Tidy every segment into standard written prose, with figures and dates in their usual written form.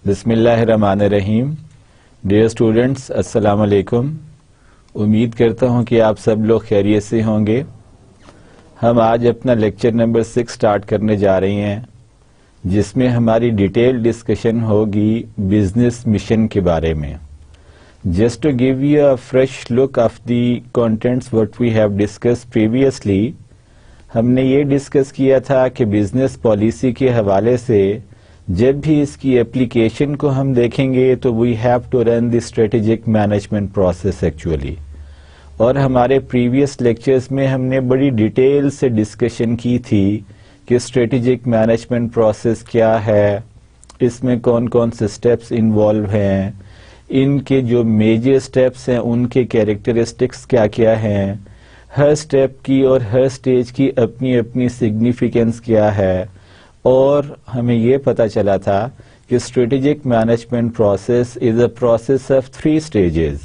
بسم اللہ الرحمن الرحیم. ڈیئر اسٹوڈنٹس، السلام علیکم. امید کرتا ہوں کہ آپ سب لوگ خیریت سے ہوں گے. ہم آج اپنا لیکچر نمبر 6 سٹارٹ کرنے جا رہے ہیں، جس میں ہماری ڈیٹیل ڈسکشن ہوگی بزنس مشن کے بارے میں. Just to give you a fresh look of the contents what we have discuss previously, ہم نے یہ ڈسکس کیا تھا کہ بزنس پالیسی کے حوالے سے جب بھی اس کی اپلیکیشن کو ہم دیکھیں گے تو we have to run the strategic management process actually. اور ہمارے پریویس لیکچرز میں ہم نے بڑی ڈیٹیل سے ڈسکشن کی تھی کہ اسٹریٹجک مینجمنٹ پروسیس کیا ہے، اس میں کون کون سے اسٹیپس انوالو ہیں، ان کے جو میجر اسٹیپس ہیں ان کے کیریکٹرسٹکس کیا کیا ہیں، ہر اسٹیپ کی اور ہر اسٹیج کی اپنی اپنی سگنیفیکینس کیا ہے. اور ہمیں یہ پتہ چلا تھا کہ strategic management process is a process of 3 stages.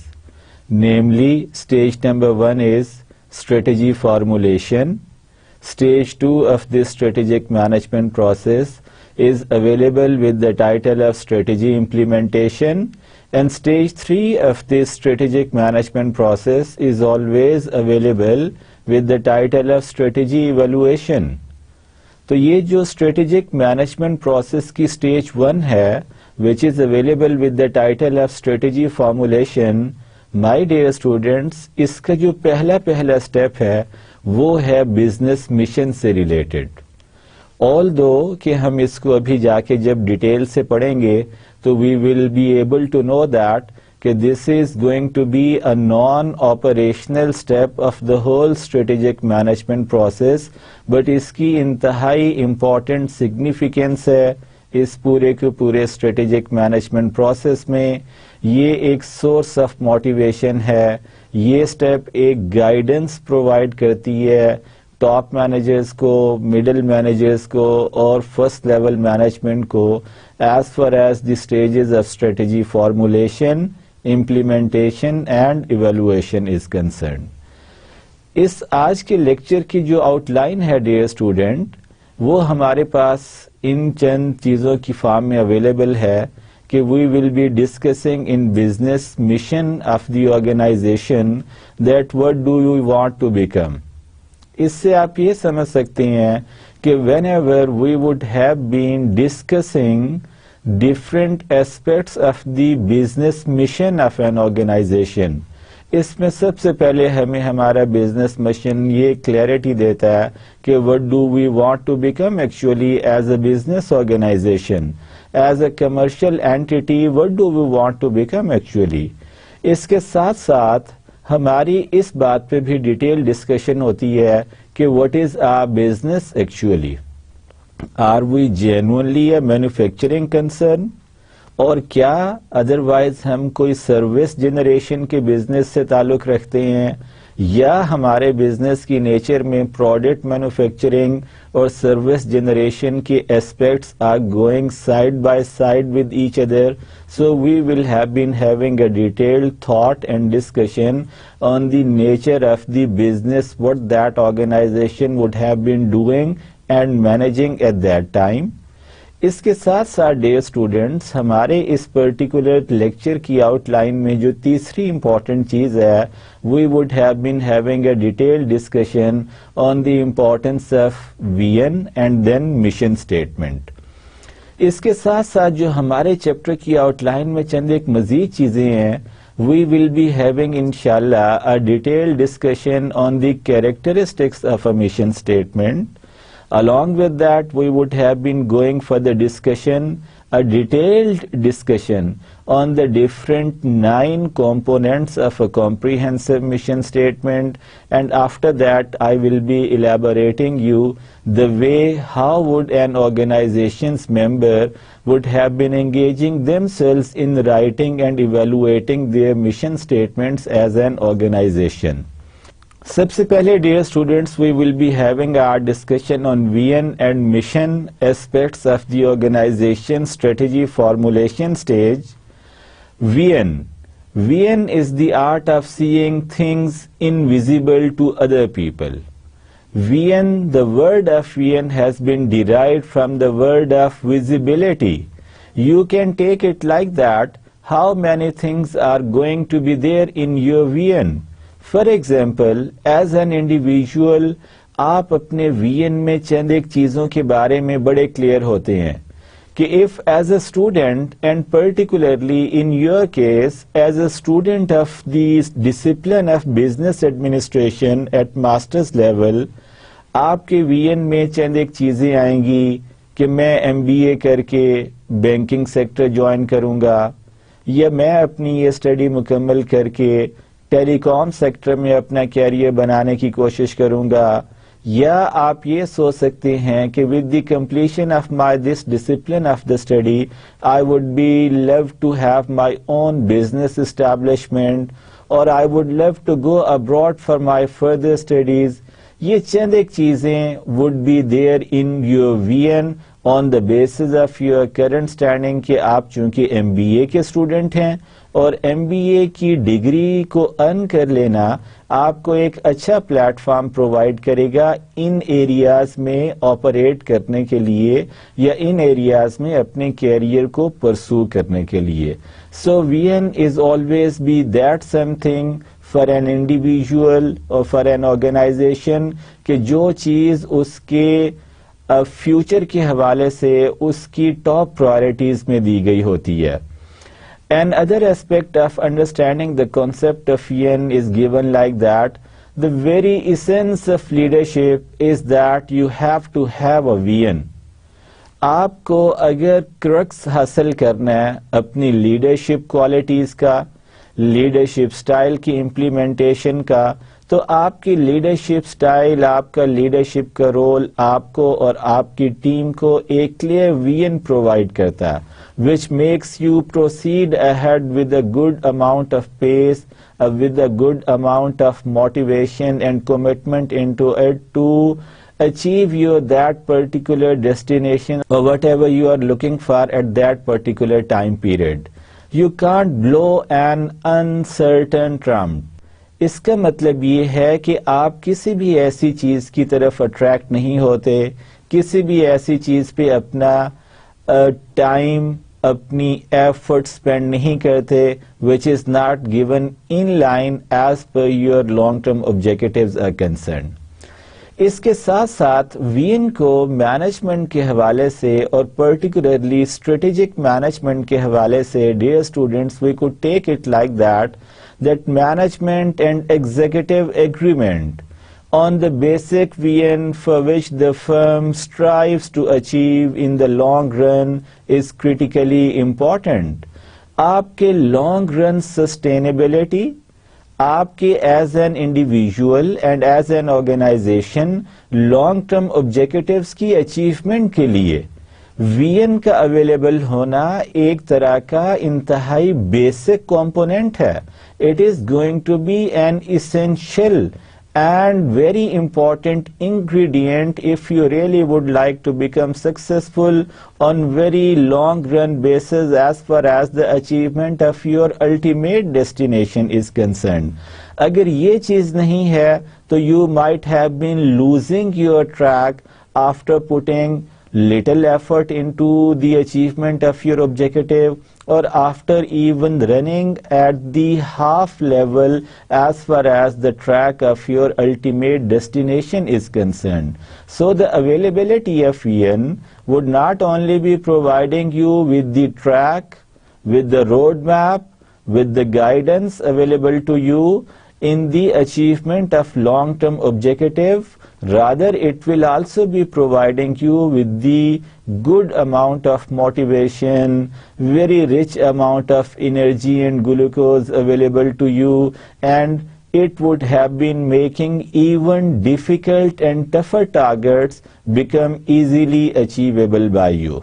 Namely, stage number 1 is strategy formulation. Stage 2 of this strategic management process is available with the title of strategy implementation, and stage 3 of this strategic management process is always available with the title of strategy evaluation. تو یہ جو strategic management process کی stage 1 ہے which is available with the title of strategy formulation, my dear students، اس کا جو پہلا step ہے وہ ہے بزنس مشن سے ریلیٹڈ. although کہ ہم اس کو ابھی جا کے جب ڈیٹیل سے پڑھیں گے تو we will be able to know that کہ this is going to be a non-operational step of the whole strategic management process, but اس کی انتہائی important significance ہے اس پورے کے پورے strategic management process میں. یہ ایک source of motivation ہے، یہ step ایک guidance provide کرتی ہے ٹاپ مینیجرز کو، مڈل مینیجرز کو اور فرسٹ لیول مینجمنٹ کو as far as the stages of strategy formulation, implementation and evaluation is concerned. اس آج کے لیکچر کی جو آؤٹ لائن ہے ڈیئر اسٹوڈنٹ، وہ ہمارے پاس ان چند چیزوں کی فارم میں اویلیبل ہے کہ we will be discussing in business mission of the organization that what do you want to become. اس سے آپ یہ سمجھ سکتے ہیں کہ whenever we would have been discussing different aspects of the business mission of an organization، اس میں سب سے پہلے ہمیں ہمارا بزنس مشن یہ کلیئرٹی دیتا ہے کہ what do we want to become actually as a business organization, as a commercial entity, what do we want to become actually. اس کے ساتھ ساتھ ہماری اس بات پہ بھی ڈیٹیل ڈسکشن ہوتی ہے کہ what is our business actually. Are we genuinely a manufacturing concern؟ اور کیا ادروائز ہم کوئی سروس جنریشن کے بزنس سے تعلق رکھتے ہیں، یا ہمارے بزنس کی نیچر میں پروڈکٹ مینوفیکچرنگ اور سروس جنریشن کے aspects are going side by side with each other. So we will have been having a detailed thought and discussion on the nature of the business what that organisation would have been doing and managing at that time. اس کے ساتھ ساتھ dear students, ہمارے اس particular lecture کی outline میں جو تیسری امپورٹنٹ چیز ہے، we would have been having a detail discussion on the importance of vision and then mission statement. اس کے ساتھ ساتھ جو ہمارے چیپٹر کی آؤٹ لائن میں چند ایک مزید چیزیں ہیں، we will be having inshallah a detailed discussion on the characteristics of a mission statement. Along with that, we would have been going for the discussion, a detailed discussion on the different 9 components of a comprehensive mission statement, and after that I will be elaborating you the way how would an organization's member would have been engaging themselves in writing and evaluating their mission statements as an organization. سب سے پہلے dear students we will be having our discussion on vision and mission aspects of the organization strategy formulation stage. Vision is the art of seeing things invisible to other people. Vision, the word of vision has been derived from the word of visibility. You can take it like that, how many things are going to be there in your vision. For example, as an individual, آپ اپنے vision میں چند ایک چیزوں کے بارے میں بڑے کلیئر ہوتے ہیں کہ if as a student and particularly in your case as a student of the discipline of business administration at master's level, آپ کے vision میں چند ایک چیزیں آئیں گی کہ میں MBA کر کے بینکنگ سیکٹر جوائن کروں گا، یا میں اپنی یہ اسٹڈی مکمل کر کے ٹیلی کام سیکٹر میں اپنا کیریئر بنانے کی کوشش کروں گا، یا آپ یہ سوچ سکتے ہیں کہ with the completion of my this discipline of the study I would be love to have my own business establishment اور I would love to go abroad for my further studies. یہ چند ایک چیزیں would be there in your vision on the basis of your current standing کہ آپ چونکہ MBA کے student ہیں اور MBA کی ڈگری کو ارن کر لینا آپ کو ایک اچھا پلیٹ فارم پرووائڈ کرے گا ان ایریاز میں آپریٹ کرنے کے لیے یا ان ایریاز میں اپنے کیریئر کو پرسو کرنے کے لیے. So vision is always be that something for an individual اور فار این آرگنائزیشن کہ جو چیز اس کے فیوچر کے حوالے سے اس کی ٹاپ پرائرٹیز میں دی گئی ہوتی ہے. Another aspect of understanding the concept of vision is given like that. The very essence of leadership is that you have to have a vision. آپ کو اگر کرکس حاصل کرنا ہے اپنی لیڈرشپ کوالٹیز کا، لیڈرشپ سٹائل کی امپلیمنٹیشن کا، تو آپ کی لیڈرشپ سٹائل، آپ کا لیڈرشپ کا رول آپ کو اور آپ کی ٹیم کو ایک کلیئر ویژن پرووائڈ کرتا ہے which makes you proceed ahead with a good amount of pace, with a good amount of motivation and commitment into it to achieve your that particular destination or whatever you are looking for at that particular time period. You can't blow an uncertain trump. اس کا مطلب یہ ہے کہ آپ کسی بھی ایسی چیز کی طرف اٹریکٹ نہیں ہوتے، کسی بھی ایسی چیز پہ اپنا ٹائم، اپنی ایفرٹ اسپینڈ نہیں کرتے which is not given in line as per your long term objectives are concerned. اس کے ساتھ ساتھ ویژن کو مینجمنٹ کے حوالے سے اور پرٹیکولرلی اسٹریٹجک مینجمنٹ کے حوالے سے dear students we could take it like that management and executive agreement on the basic vision for which the firm strives to achieve in the long run is critically important. آپ کے long run sustainability, آپ کے as an individual and as an organization long term objectives کی achievement کے لیے vision کا available ہونا ایک طرح کا انتہائی بیسک کمپوننٹ ہے. It is going to be an essential and very important ingredient if you really would like to become successful on very long run basis as far as the achievement of your ultimate destination is concerned. اگر یہ چیز نہیں ہے تو you might have been losing your track after putting little effort into the achievement of your objective or after even running at the half level as far as the track of your ultimate destination is concerned. So the availability of vision would not only be providing you with the track, with the roadmap, with the guidance available to you in the achievement of long-term objective, rather it will also be providing you with the good amount of motivation, very rich amount of energy and glucose available to you, and it would have been making even difficult and tougher targets become easily achievable by you.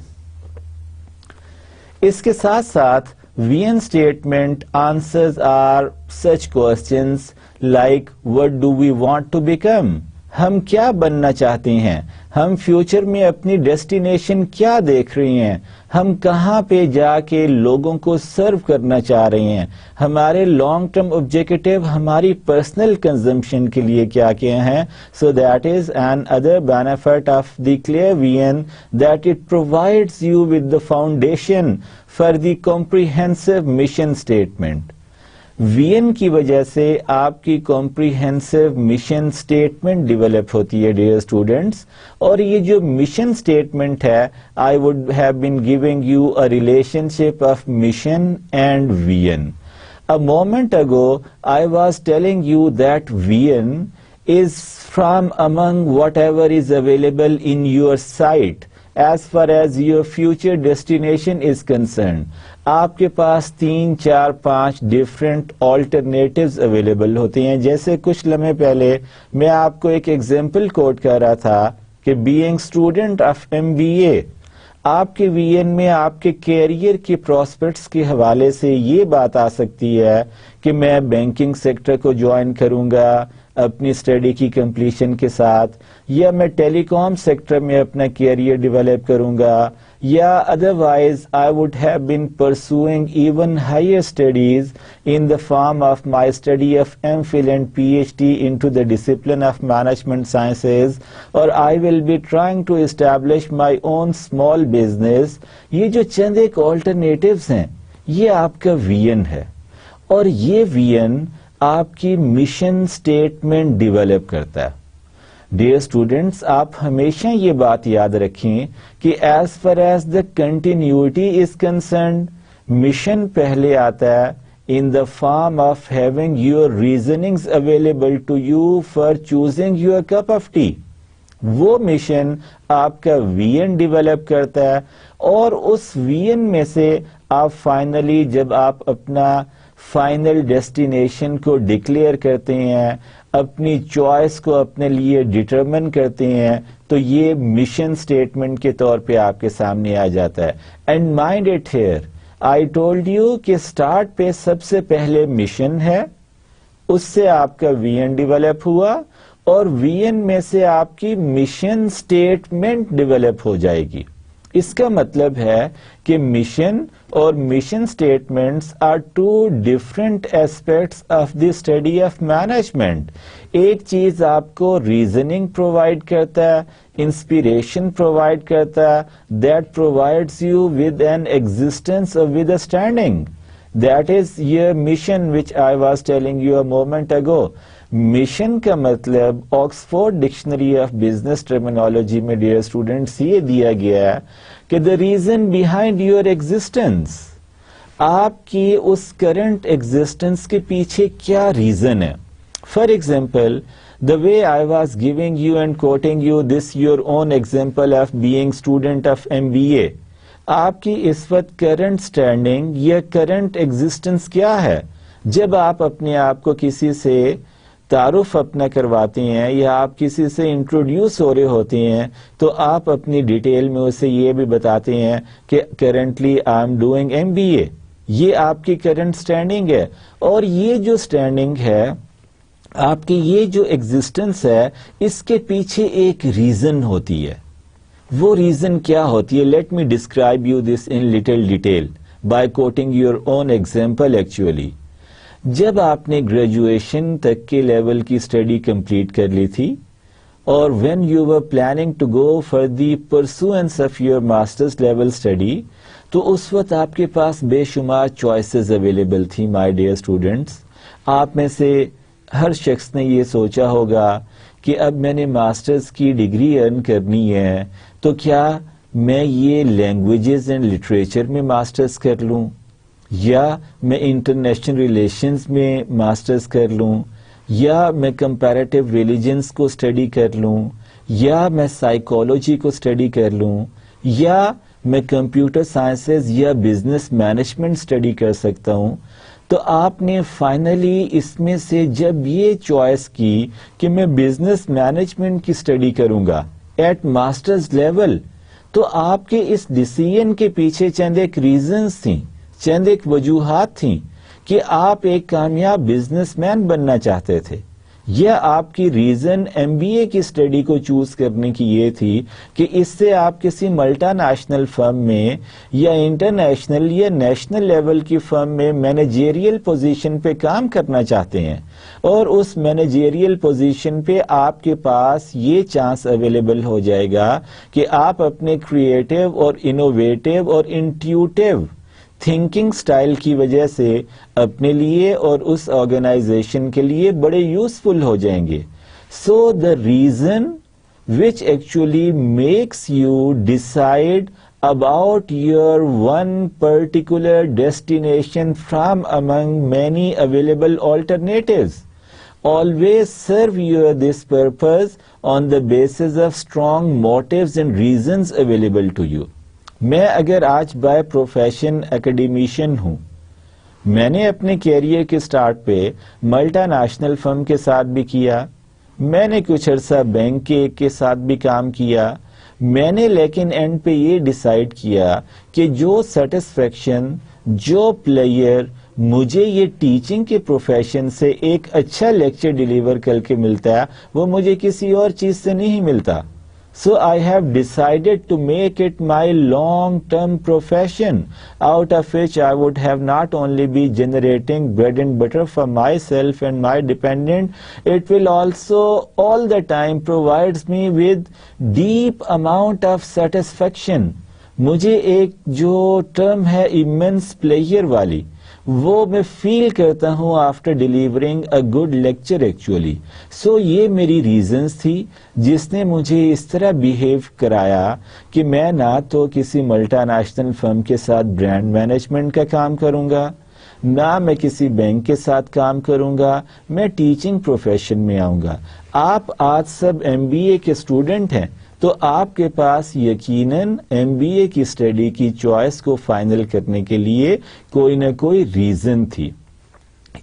اس کے ساتھ ساتھ vision statement answers are such questions like what do we want to become, ہم کیا بننا چاہتے ہیں, ہم future میں اپنی ڈیسٹینیشن کیا دیکھ رہے ہیں, ہم کہاں پہ جا کے لوگوں کو سرو کرنا چاہ رہے ہیں, ہمارے لانگ ٹرم آبجیکٹو ہماری پرسنل کنزمپشن کے لیے کیا کیا ہیں. So that is an other benefit of the clear vision that it provides you with the foundation for the comprehensive mission statement. Vision کی وجہ سے آپ کی کمپریہنسو مشن اسٹیٹمنٹ ڈیولپ ہوتی ہے ڈیئر اسٹوڈینٹس. اور یہ جو مشن اسٹیٹمنٹ ہے, آئی would have been giving you a relation ship of mission and vision. A moment ago, I was telling you that vision is from among whatever is available in your sight as far as your future destination is concerned. آپ کے پاس 3, 4, 5 different alternatives available ہوتے ہیں. جیسے کچھ لمحے پہلے میں آپ کو ایک ایگزامپل کوٹ کر رہا تھا کہ بینگ اسٹوڈنٹ آف MBA, آپ کے ویژن میں آپ کے کیریئر کے پراسپیکٹس کے حوالے سے یہ بات آ سکتی ہے کہ میں بینکنگ سیکٹر کو جوائن کروں گا اپنی اسٹڈی کی کمپلیشن کے ساتھ, یا میں ٹیلی کام سیکٹر میں اپنا کیریئر ڈیولپ کروں گا, یا otherwise I would have been pursuing even higher studies in the form of my study of MPhil and PhD into the discipline of management sciences, or I will be trying to establish my own small business. یہ جو چند ایک alternatives ہیں, یہ آپ کا vision ہے, اور یہ ویژن آپ کی مشن اسٹیٹمنٹ ڈیولپ کرتا ہے. ڈیئر اسٹوڈینٹس, آپ ہمیشہ یہ بات یاد رکھیں کہ as far as the continuity is concerned, mission پہلے آتا ہے in the form of having your reasonings available to you for choosing your cup of tea. وہ مشن آپ کا ویژن ڈیولپ کرتا ہے, اور اس ویژن میں سے آپ فائنلی جب آپ اپنا فائنل ڈیسٹینیشن کو ڈکلیئر کرتے ہیں, اپنی چوائس کو اپنے لیے ڈٹرمن کرتے ہیں, تو یہ مشن اسٹیٹمنٹ کے طور پہ آپ کے سامنے آ جاتا ہے. And mind it here, I told you کہ اسٹارٹ پہ سب سے پہلے مشن ہے, اس سے آپ کا ویژن ڈیولپ ہوا, اور ویژن میں سے آپ کی مشن اسٹیٹمنٹ ڈیولپ ہو جائے گی. اس کا مطلب ہے کہ مشن اور mission statements are two different aspects of the study of management. ایک چیز آپ کو ریزننگ پرووائڈ کرتا ہے, انسپریشن پرووائڈ کرتا ہے, that provides you with an existence اور with a standing. That is your mission which I was telling you a moment ago. Mission کا مطلب Oxford dictionary of business terminology میں dear students یہ دیا گیا ہے کہ the reason behind your existence, آپ کی اس کرنٹ ایگزسٹنس کے پیچھے کیا ریزن ہے. For example, the way I was giving you and quoting you this your own example of being student of MBA, آپ کی اس وقت کرنٹ اسٹینڈنگ یا کرنٹ ایگزسٹنس کیا ہے. جب آپ اپنے آپ کو کسی سے تعارف اپنا کرواتے ہیں یا آپ کسی سے انٹروڈیوس ہو رہے ہوتے ہیں, تو آپ اپنی ڈیٹیل میں اسے یہ بھی بتاتے ہیں کہ currently I am doing MBA. یہ آپ کی کرنٹ اسٹینڈنگ ہے, اور یہ جو اسٹینڈنگ ہے آپ کی, یہ جو ایگزسٹنس ہے, اس کے پیچھے ایک ریزن ہوتی ہے. وہ ریزن کیا ہوتی ہے؟ Let me describe you this in little detail by quoting your own example. Actually جب آپ نے گریجویشن تک کے لیول کی اسٹڈی کمپلیٹ کر لی تھی, اور when you were planning to go for the pursuance of your masters level study, تو اس وقت آپ کے پاس بے شمار چوائسیز اویلیبل تھی. مائی ڈیئر اسٹوڈینٹس, آپ میں سے ہر شخص نے یہ سوچا ہوگا کہ اب میں نے ماسٹرز کی ڈگری ارن کرنی ہے, تو کیا میں یہ لینگویجز اینڈ لٹریچر میں ماسٹرز کر لوں, یا میں انٹرنیشنل ریلیشنز میں ماسٹرز کر لوں, یا میں کمپیریٹیو ریلیجنز کو اسٹڈی کر لوں, یا میں سائیکالوجی کو اسٹڈی کر لوں, یا میں کمپیوٹر سائنسز یا بزنس مینجمنٹ اسٹڈی کر سکتا ہوں. تو آپ نے فائنلی اس میں سے جب یہ چوائس کی کہ میں بزنس مینجمنٹ کی اسٹڈی کروں گا ایٹ ماسٹرز لیول, تو آپ کے اس ڈیسیژن کے پیچھے چند ایک ریزنز تھیں, چند ایک وجوہات تھیں کہ آپ ایک کامیاب بزنس مین بننا چاہتے تھے، یا آپ کی ریزن ایم بی اے کی اسٹڈی کو چوز کرنے کی یہ تھی کہ اس سے آپ کسی ملٹا نیشنل فرم میں یا انٹرنیشنل یا نیشنل لیول کی فرم میں مینیجریل پوزیشن پہ کام کرنا چاہتے ہیں، اور اس مینیجریل پوزیشن پہ آپ کے پاس یہ چانس اویلیبل ہو جائے گا کہ آپ اپنے کریٹو اور انوویٹو اور انٹیوٹیو تھنکنگ سٹائل کی وجہ سے اپنے لیے اور اس آرگنائزیشن کے لیے بڑے یوزفل ہو جائیں گے. So the reason which actually makes you decide about your one particular destination from among many available alternatives. Always serve your this purpose on the basis of strong motives and reasons available to you. میں اگر آج by profession اکیڈیمیشین ہوں، میں نے اپنے career کے start پہ ملٹا national فرم کے ساتھ بھی کیا، میں نے کچھ عرصہ بینک کے ساتھ بھی کام کیا، میں نے لیکن اینڈ پہ یہ ڈیسائیڈ کیا کہ جو سیٹسفیکشن، جو پلیئر مجھے یہ ٹیچنگ کے پروفیشن سے ایک اچھا لیکچر ڈیلیور کر کے ملتا ہے، وہ مجھے کسی اور چیز سے نہیں ملتا. So I have decided to make it my long-term profession, out of which I would have not only be generating bread and butter for myself and my dependent, it will also all the time provides me with deep amount of satisfaction. مجھے ایک جو term ہے immense pleasure والی، وہ میں feel کرتا ہوں after delivering a good lecture actually. So یہ میری ریزنز تھی جس نے مجھے اس طرح بیہیو کرایا کہ میں نہ تو کسی ملٹا نیشنل فرم کے ساتھ برانڈ مینجمنٹ کا کام کروں گا، نہ میں کسی بینک کے ساتھ کام کروں گا، میں ٹیچنگ پروفیشن میں آؤں گا. آپ آج سب ایم بی اے کے اسٹوڈنٹ ہیں، تو آپ کے پاس یقیناً ایم بی اے کی اسٹڈی کی چوائس کو فائنل کرنے کے لیے کوئی نہ کوئی ریزن تھی.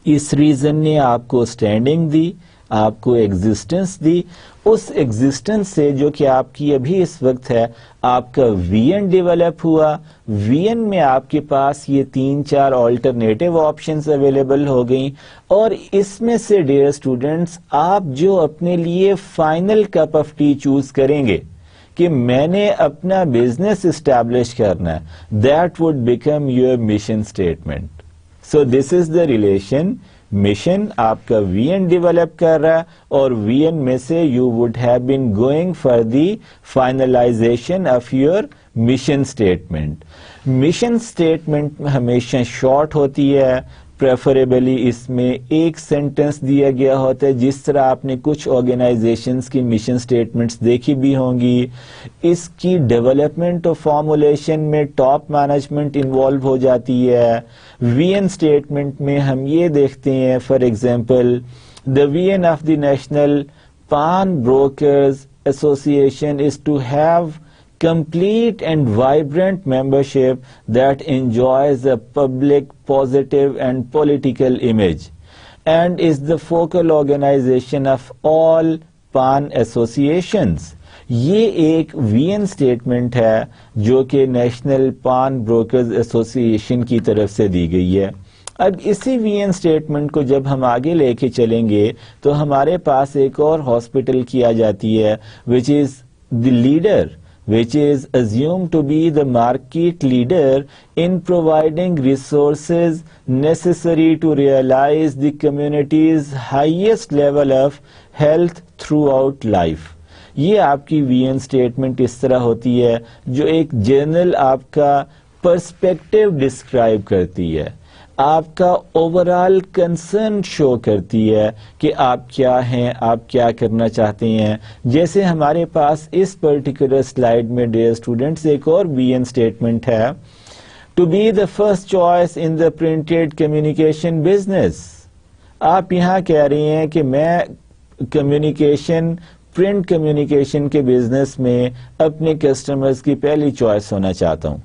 اس ریزن نے آپ کو اسٹینڈنگ دی، آپ کو ایگزسٹنس دی. اس ایگزسٹنس سے جو کہ آپ کی ابھی اس وقت ہے، آپ کا وی این ڈیولپ ہوا. وی این میں آپ کے پاس یہ 3-4 آلٹرنیٹیو آپشنز اویلیبل ہو گئیں، اور اس میں سے ڈیئر اسٹوڈنٹس آپ جو اپنے لیے final cup of T choose کریں گے کہ میں نے اپنا بزنس اسٹیبلش کرنا ہے، that would become your mission statement. So this is the relation. Mission آپ کا وی این ڈیولپ کر رہا ہے، اور وی این میں سے you would have been going for the finalization of your mission statement. Mission statement ہمیشہ شارٹ ہوتی ہے، پریفریبلی اس میں ایک سینٹنس دیا گیا ہوتا ہے، جس طرح آپ نے کچھ آرگنائزیشنز کی مشن اسٹیٹمنٹس دیکھی بھی ہوں گی. اس کی ڈیولپمنٹ اور فارمولیشن میں ٹاپ مینجمنٹ انوالو ہو جاتی ہے. وی این اسٹیٹمنٹ میں ہم یہ دیکھتے ہیں، for example the vision of the National Pawn Brokers Association is to have complete and vibrant membership that enjoys a public, positive and political image and is the focal organization of all PAN associations. یہ ایک وی an statement ہے جو کہ national Pawn Brokers association کی طرف سے دی گئی ہے. اب اسی وی این اسٹیٹمنٹ کو جب ہم آگے لے کے چلیں گے تو ہمارے پاس ایک اور ہاسپٹل کی آ جاتی ہے، which is the leader, which is assumed to be the market leader in providing resources necessary to realize the community's highest level of health throughout life. یہ آپ کی وی این اسٹیٹمنٹ اس طرح ہوتی ہے جو ایک جنرل آپ کا پرسپیکٹو ڈسکرائب کرتی ہے، آپ کا اوور آل کنسرن شو کرتی ہے کہ آپ کیا ہیں، آپ کیا کرنا چاہتے ہیں. جیسے ہمارے پاس اس پرٹیکولر سلائیڈ میں ڈیئر اسٹوڈنٹس ایک اور وی این اسٹیٹمنٹ ہے، to be the first choice in the printed communication business. آپ یہاں کہہ رہی ہیں کہ میں کمیونیکیشن، پرنٹ کمیونیکیشن کے بزنس میں اپنے کسٹمرز کی پہلی چوائس ہونا چاہتا ہوں.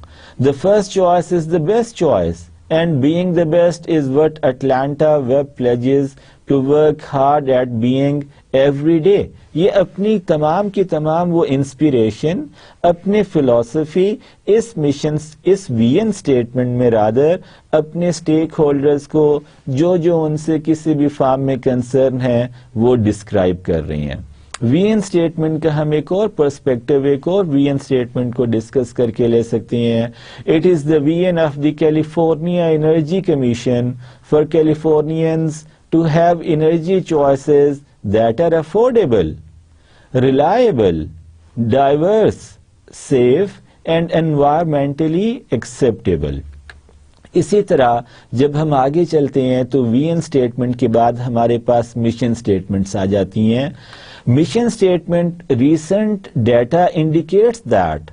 The first choice is the best choice. and being the best is what Atlanta Web pledges to work hard at being every day. یہ اپنی تمام کی تمام وہ انسپیریشن اپنے فلسفی اس مشن اس ویژن اسٹیٹمنٹ میں رادر اپنے اسٹیک ہولڈرز کو جو ان سے کسی بھی فارم میں کنسرن ہے وہ ڈسکرائب کر رہی ہیں. ویژن اسٹیٹمنٹ کا ہم ایک اور پرسپیکٹو ایک اور ویژن اسٹیٹمنٹ کو ڈسکس کر کے لے سکتے ہیں. It is the vision of the California Energy Commission for Californians to have energy choices that are affordable, reliable, diverse, safe and environmentally acceptable. اسی طرح جب ہم آگے چلتے ہیں تو ویژن اسٹیٹمنٹ کے بعد ہمارے پاس مشن اسٹیٹمنٹس آ جاتی ہیں. Mission statement recent data indicates that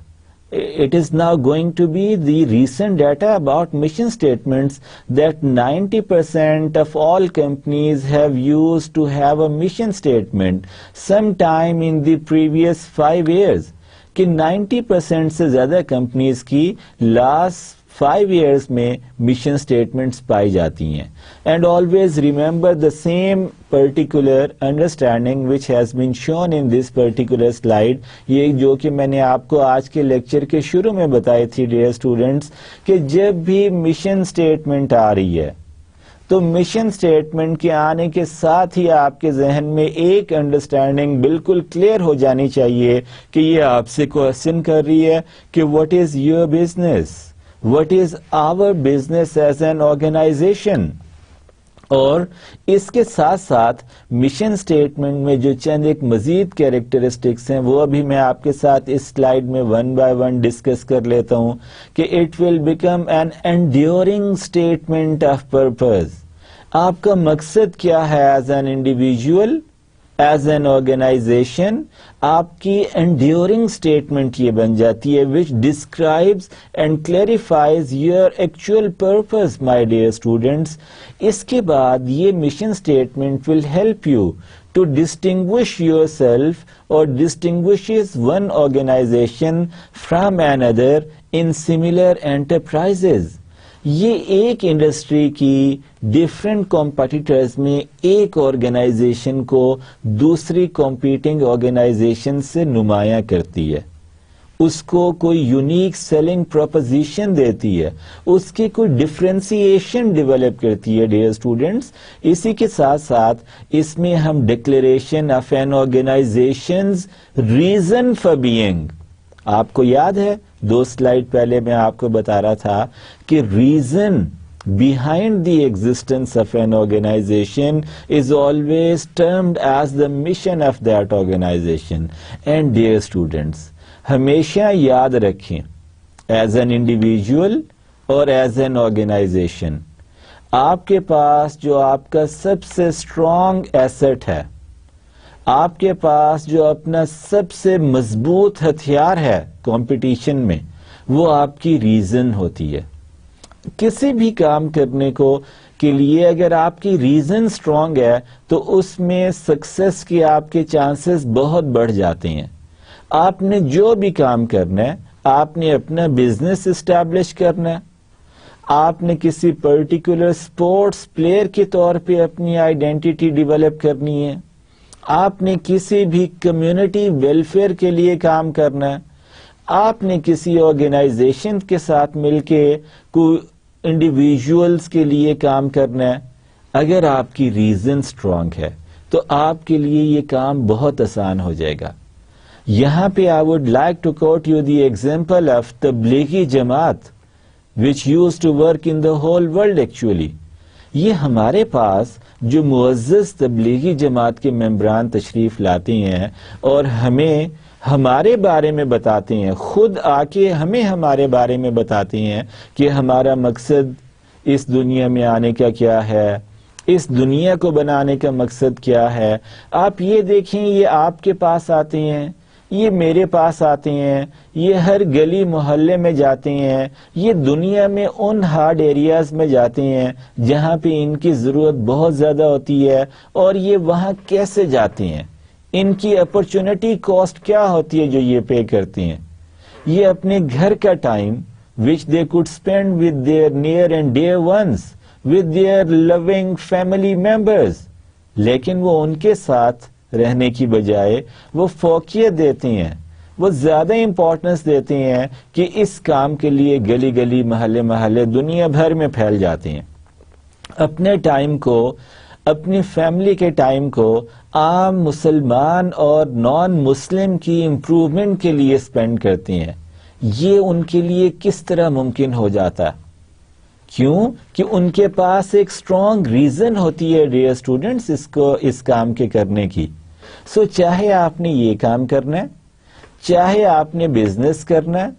it is now going to be the recent data about mission statements that 90% of all companies have used to have a mission statement sometime in the previous 5 years. کہ 90% سے زیادہ companies کی last 5 years میں mission statements پائی جاتی ہیں. And always remember the same particular understanding which has been shown in this particular slide. یہ جو کہ میں نے آپ کو آج کے لیکچر کے شروع میں بتائی تھی ڈیئر اسٹوڈینٹس کہ جب بھی مشن اسٹیٹمنٹ آ رہی ہے تو مشن اسٹیٹمنٹ کے آنے کے ساتھ ہی آپ کے ذہن میں ایک انڈرسٹینڈنگ بالکل کلیئر ہو جانی چاہیے کہ یہ آپ سے کوشچن کر رہی ہے کہ what is your business, what is our business as an organization. اور اس کے ساتھ ساتھ مشن اسٹیٹمنٹ میں جو چند ایک مزید کیریکٹرسٹکس ہیں وہ ابھی میں آپ کے ساتھ اس سلائیڈ میں 1 by 1 ڈسکس کر لیتا ہوں کہ it will become an enduring statement of purpose. آپ کا مقصد کیا ہے as an individual, as an organization. آپ کی انڈیورنگ اسٹیٹمنٹ یہ بن جاتی ہے which describes and clarifies your actual purpose my dear students. اس کے بعد یہ mission statement will help you to distinguish yourself اور distinguishes one organisation from another in similar enterprises. یہ ایک انڈسٹری کی ڈفرینٹ کمپٹیٹرز میں ایک آرگنائزیشن کو دوسری کمپیٹنگ آرگنائزیشن سے نمایاں کرتی ہے, اس کو کوئی یونیک سیلنگ پروپوزیشن دیتی ہے, اس کی کوئی ڈفرینسیشن ڈیولپ کرتی ہے ڈیئر اسٹوڈینٹس. اسی کے ساتھ ساتھ اس میں ہم declaration of an organization's reason for being, آپ کو یاد ہے 2 سلائیڈ پہلے میں آپ کو بتا رہا تھا کہ reason behind the existence of an organization is always termed as the mission of that organization. And dear students, ہمیشہ یاد رکھیں as an individual اور as an organization آپ کے پاس جو آپ کا سب سے اسٹرانگ ایسٹ ہے, آپ کے پاس جو اپنا سب سے مضبوط ہتھیار ہے کمپٹیشن میں, وہ آپ کی ریزن ہوتی ہے. کسی بھی کام کرنے کو کے لیے اگر آپ کی ریزن اسٹرانگ ہے تو اس میں سکسیس کے آپ کے چانسز بہت بڑھ جاتے ہیں. آپ نے جو بھی کام کرنا ہے, آپ نے اپنا بزنس اسٹیبلش کرنا ہے, آپ نے کسی پرٹیکولر اسپورٹس پلیئر کے طور پہ اپنی آئیڈینٹی ڈیولپ کرنی ہے, آپ نے کسی بھی کمیونٹی ویلفیئر کے لیے کام کرنا ہے, آپ نے کسی آرگنائزیشن کے ساتھ مل کے کوئی انڈیویجولز کے لیے کام کرنا ہے. اگر آپ کی ریزن اسٹرانگ ہے تو آپ کے لیے یہ کام بہت آسان ہو جائے گا. یہاں پہ I would like to quote you the example of Tablighi Jamaat which use to work in the whole world. Actually یہ ہمارے پاس جو معزز تبلیغی جماعت کے ممبران تشریف لاتے ہیں اور ہمیں ہمارے بارے میں بتاتے ہیں, خود آ کے ہمیں ہمارے بارے میں بتاتے ہیں کہ ہمارا مقصد اس دنیا میں آنے کا کیا ہے, اس دنیا کو بنانے کا مقصد کیا ہے. آپ یہ دیکھیں, یہ آپ کے پاس آتے ہیں, یہ میرے پاس آتے ہیں, یہ ہر گلی محلے میں جاتے ہیں, یہ دنیا میں ان ہارڈ ایریاز میں جاتے ہیں جہاں پہ ان کی ضرورت بہت زیادہ ہوتی ہے. اور یہ وہاں کیسے جاتے ہیں, ان کی اپرچونٹی کاسٹ کیا ہوتی ہے جو یہ پے کرتے ہیں. یہ اپنے گھر کا time which they could spend with their near and dear ones, with their loving family members. لیکن وہ ان کے ساتھ رہنے کی بجائے وہ فوقیت دیتے ہیں, وہ زیادہ امپورٹنس دیتے ہیں کہ اس کام کے لیے گلی گلی محلے محلے دنیا بھر میں پھیل جاتے ہیں. اپنے ٹائم کو, اپنی فیملی کے ٹائم کو عام مسلمان اور نان مسلم کی امپروومنٹ کے لیے اسپینڈ کرتے ہیں. یہ ان کے لیے کس طرح ممکن ہو جاتا؟ کیوں کہ ان کے پاس ایک اسٹرانگ ریزن ہوتی ہے ڈیئر اسٹوڈنٹس اس کام کے کرنے کی. سو چاہے آپ نے یہ کام کرنا ہے, چاہے آپ نے بزنس کرنا ہے,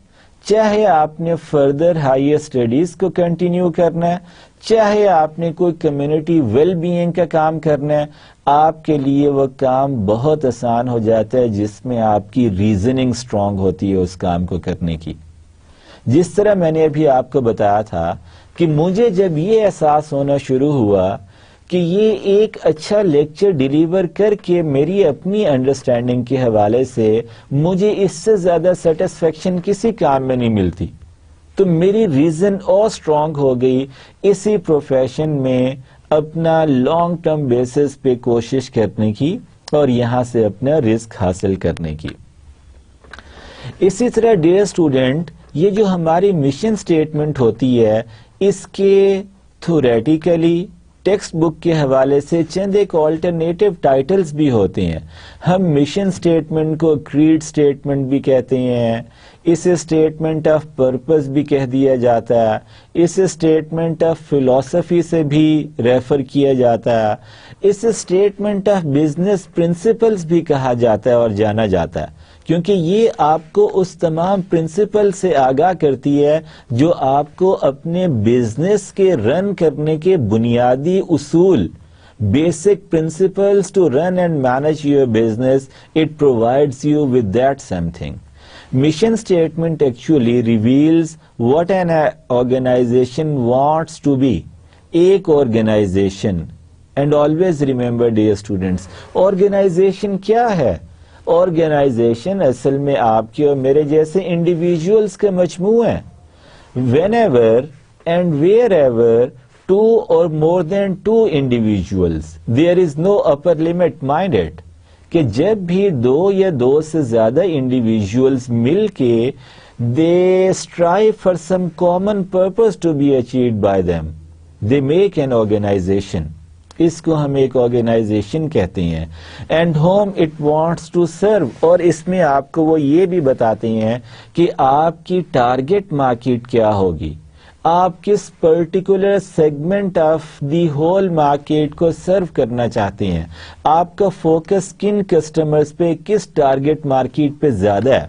چاہے آپ نے فردر ہائر اسٹڈیز کو کنٹینیو کرنا ہے, چاہے آپ نے کوئی کمیونٹی ویل بینگ کا کام کرنا ہے, آپ کے لیے وہ کام بہت آسان ہو جاتا ہے جس میں آپ کی ریزننگ اسٹرانگ ہوتی ہے اس کام کو کرنے کی. جس طرح میں نے ابھی آپ کو بتایا تھا کہ مجھے جب یہ احساس ہونا شروع ہوا کہ یہ ایک اچھا لیکچر ڈیلیور کر کے میری اپنی انڈرسٹینڈنگ کے حوالے سے مجھے اس سے زیادہ سیٹسفیکشن کسی کام میں نہیں ملتی, تو میری ریزن اور اسٹرانگ ہو گئی اسی پروفیشن میں اپنا لانگ ٹرم بیسس پہ کوشش کرنے کی اور یہاں سے اپنا رزق حاصل کرنے کی. اسی طرح ڈیئر اسٹوڈنٹ, یہ جو ہماری مشن اسٹیٹمنٹ ہوتی ہے اس کے تھیوریٹیکلی ٹیکسٹ بک کے حوالے سے چند ایک آلٹرنیٹو ٹائٹلز بھی ہوتے ہیں. ہم مشن اسٹیٹمنٹ کو کریڈ اسٹیٹمنٹ بھی کہتے ہیں, اسے اسٹیٹمنٹ آف پرپز بھی کہہ دیا جاتا ہے, اسے اسٹیٹمنٹ آف فلسفی سے بھی ریفر کیا جاتا ہے, اسے اسٹیٹمنٹ آف بزنس پرنسپلز بھی کہا جاتا ہے اور جانا جاتا ہے, کیونکہ یہ آپ کو اس تمام پرنسپل سے آگاہ کرتی ہے جو آپ کو اپنے بزنس کے رن کرنے کے بنیادی اصول, basic principles to run and manage your business, it provides you with that something. Mission statement actually reveals what an organization wants to be. ایک organization, and always remember dear students, organization کیا ہے؟ Organization اصل میں آپ کے اور میرے جیسے individuals کا مجموعہ ہے. Whenever and wherever two or more than two individuals, there is no upper limit, mind it. کہ جب بھی دو یا دو سے زیادہ انڈیویژولز مل کے they strive for some common purpose to be achieved by them, they make an organization. اس کو ہم ایک آرگنائزیشن کہتے ہیں. and whom it wants to serve, اور اس میں آپ کو وہ یہ بھی بتاتے ہیں کہ آپ کی ٹارگٹ مارکیٹ کیا ہوگی, آپ کس particular segment of the whole market کو سرو کرنا چاہتے ہیں, آپ کا فوکس کن کسٹمرز پہ, کس ٹارگٹ مارکیٹ پہ زیادہ ہے.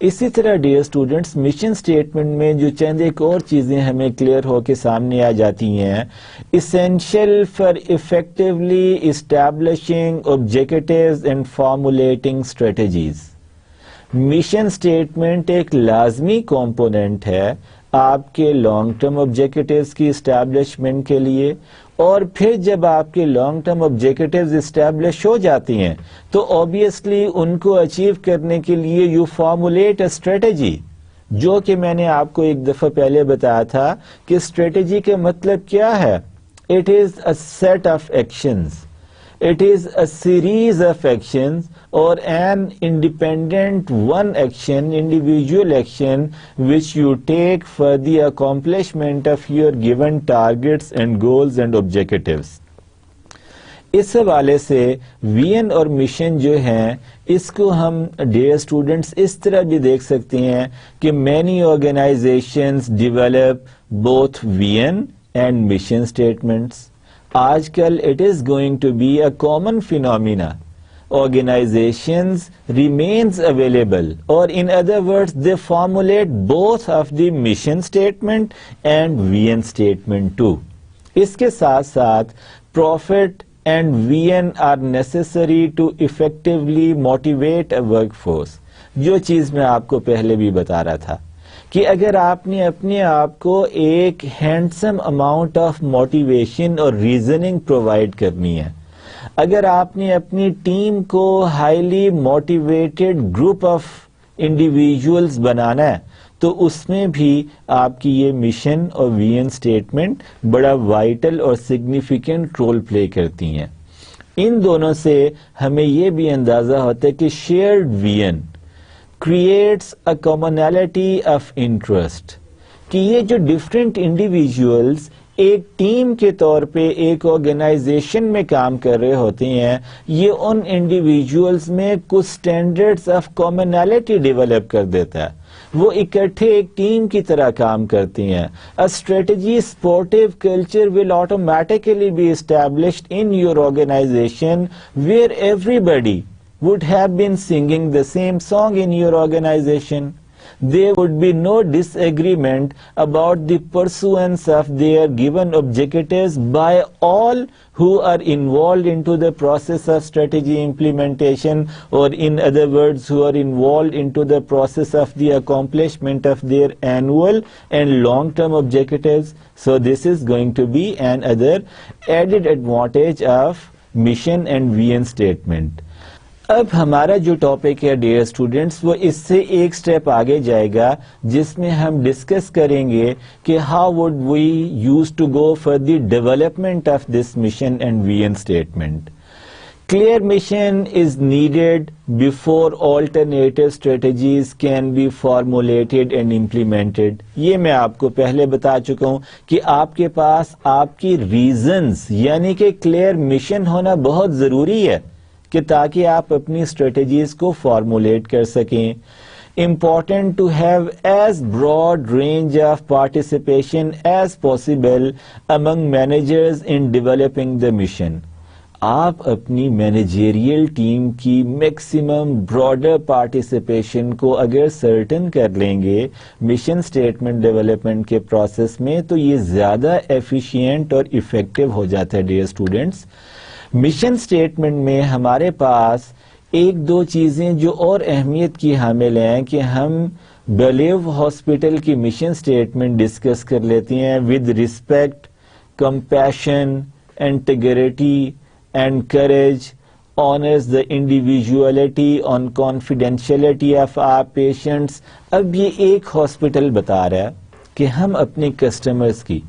اسی طرح ڈیئر اسٹوڈنٹس, مشن سٹیٹمنٹ میں جو چند ایک اور چیزیں ہمیں کلیئر ہو کے سامنے آ جاتی ہیں, essential for effectively establishing objectives and formulating strategies. Mission statement ایک لازمی کمپوننٹ ہے آپ کے لانگ ٹرم آبجیکٹیوز کی اسٹیبلشمنٹ کے لیے, اور پھر جب آپ کے لانگ ٹرم آبجیکٹیوز اسٹیبلش ہو جاتی ہیں تو آبویسلی ان کو اچیو کرنے کے لیے یو فارمولیٹ اے اسٹریٹجی, جو کہ میں نے آپ کو ایک دفعہ پہلے بتایا تھا کہ اسٹریٹجی کا مطلب کیا ہے. It is a set of actions, it is a series of actions or an independent one action, individual action which you take for the accomplishment of your given targets and goals and objectives. اس حوالے سے when اور mission جو ہیں اس کو ہم dear students اس طرح بھی دیکھ سکتے ہیں کہ many organizations develop both when and mission statements. آج کل it is going to be a common phenomena. Organizations remains available, or in other words, they formulate both of the mission statement and vision statement too. اس کے ساتھ ساتھ profit and vision are necessary to effectively motivate a workforce. جو چیز میں آپ کو پہلے بھی بتا رہا تھا کہ اگر آپ نے اپنے آپ کو ایک ہینڈسم اماؤنٹ آف موٹیویشن اور ریزننگ پرووائڈ کرنی ہے, اگر آپ نے اپنی ٹیم کو highly motivated group of individuals بنانا ہے, تو اس میں بھی آپ کی یہ مشن اور ویژن اسٹیٹمنٹ بڑا وائٹل اور سگنیفیکنٹ رول پلے کرتی ہیں. ان دونوں سے ہمیں یہ بھی اندازہ ہوتا ہے کہ shared vision creates a commonality of interest, کہ یہ جو ڈفرینٹ انڈیویجولز ایک ٹیم کے طور پہ ایک آرگنائزیشن میں کام کر رہے ہوتے ہیں، یہ ان انڈیویجولز میں کچھ سٹینڈرڈز آف کامنالٹی ڈیولپ کر دیتا ہے، وہ اکٹھے ایک ٹیم کی طرح کام کرتی ہیں. A strategy supportive culture will automatically be established in your organization where everybody would have been singing the same song in your organization. There would be no disagreement about the pursuance of their given objectives by all who are involved into the process of strategy implementation, or in other words, who are involved into the process of the accomplishment of their annual and long-term objectives. So this is going to be another added advantage of mission and vision statement. اب ہمارا جو topic ہے dear students, وہ اس سے ایک step آگے جائے گا، جس میں ہم ڈسکس کریں گے کہ how would we use to go for the development of this mission and vision statement. Clear mission is needed before alternative strategies can be formulated and implemented. یہ میں آپ کو پہلے بتا چکا ہوں کہ آپ کے پاس آپ کی ریزنز یعنی کہ کلیئر مشن ہونا بہت ضروری ہے کہ تاکہ آپ اپنی اسٹریٹجیز کو فارمولیٹ کر سکیں. Important to have as broad range of participation as possible among managers in developing the mission. آپ اپنی مینیجریل ٹیم کی میکسیمم براڈر پارٹیسپیشن کو اگر سرٹن کر لیں گے مشن اسٹیٹمنٹ ڈیولپمنٹ کے پروسیس میں، تو یہ زیادہ ایفیشینٹ اور افیکٹو ہو جاتا ہے. ڈیئر اسٹوڈینٹس، مشن اسٹیٹمنٹ میں ہمارے پاس ایک دو چیزیں جو اور اہمیت کی حامل ہیں کہ ہم بیلیو ہاسپٹل کی مشن اسٹیٹمنٹ ڈسکس کر لیتے ہیں with respect, compassion, integrity and courage, honours the individuality on confidentiality of our patients. اب یہ ایک ہاسپٹل بتا رہا ہے کہ ہم اپنے کسٹمرز کی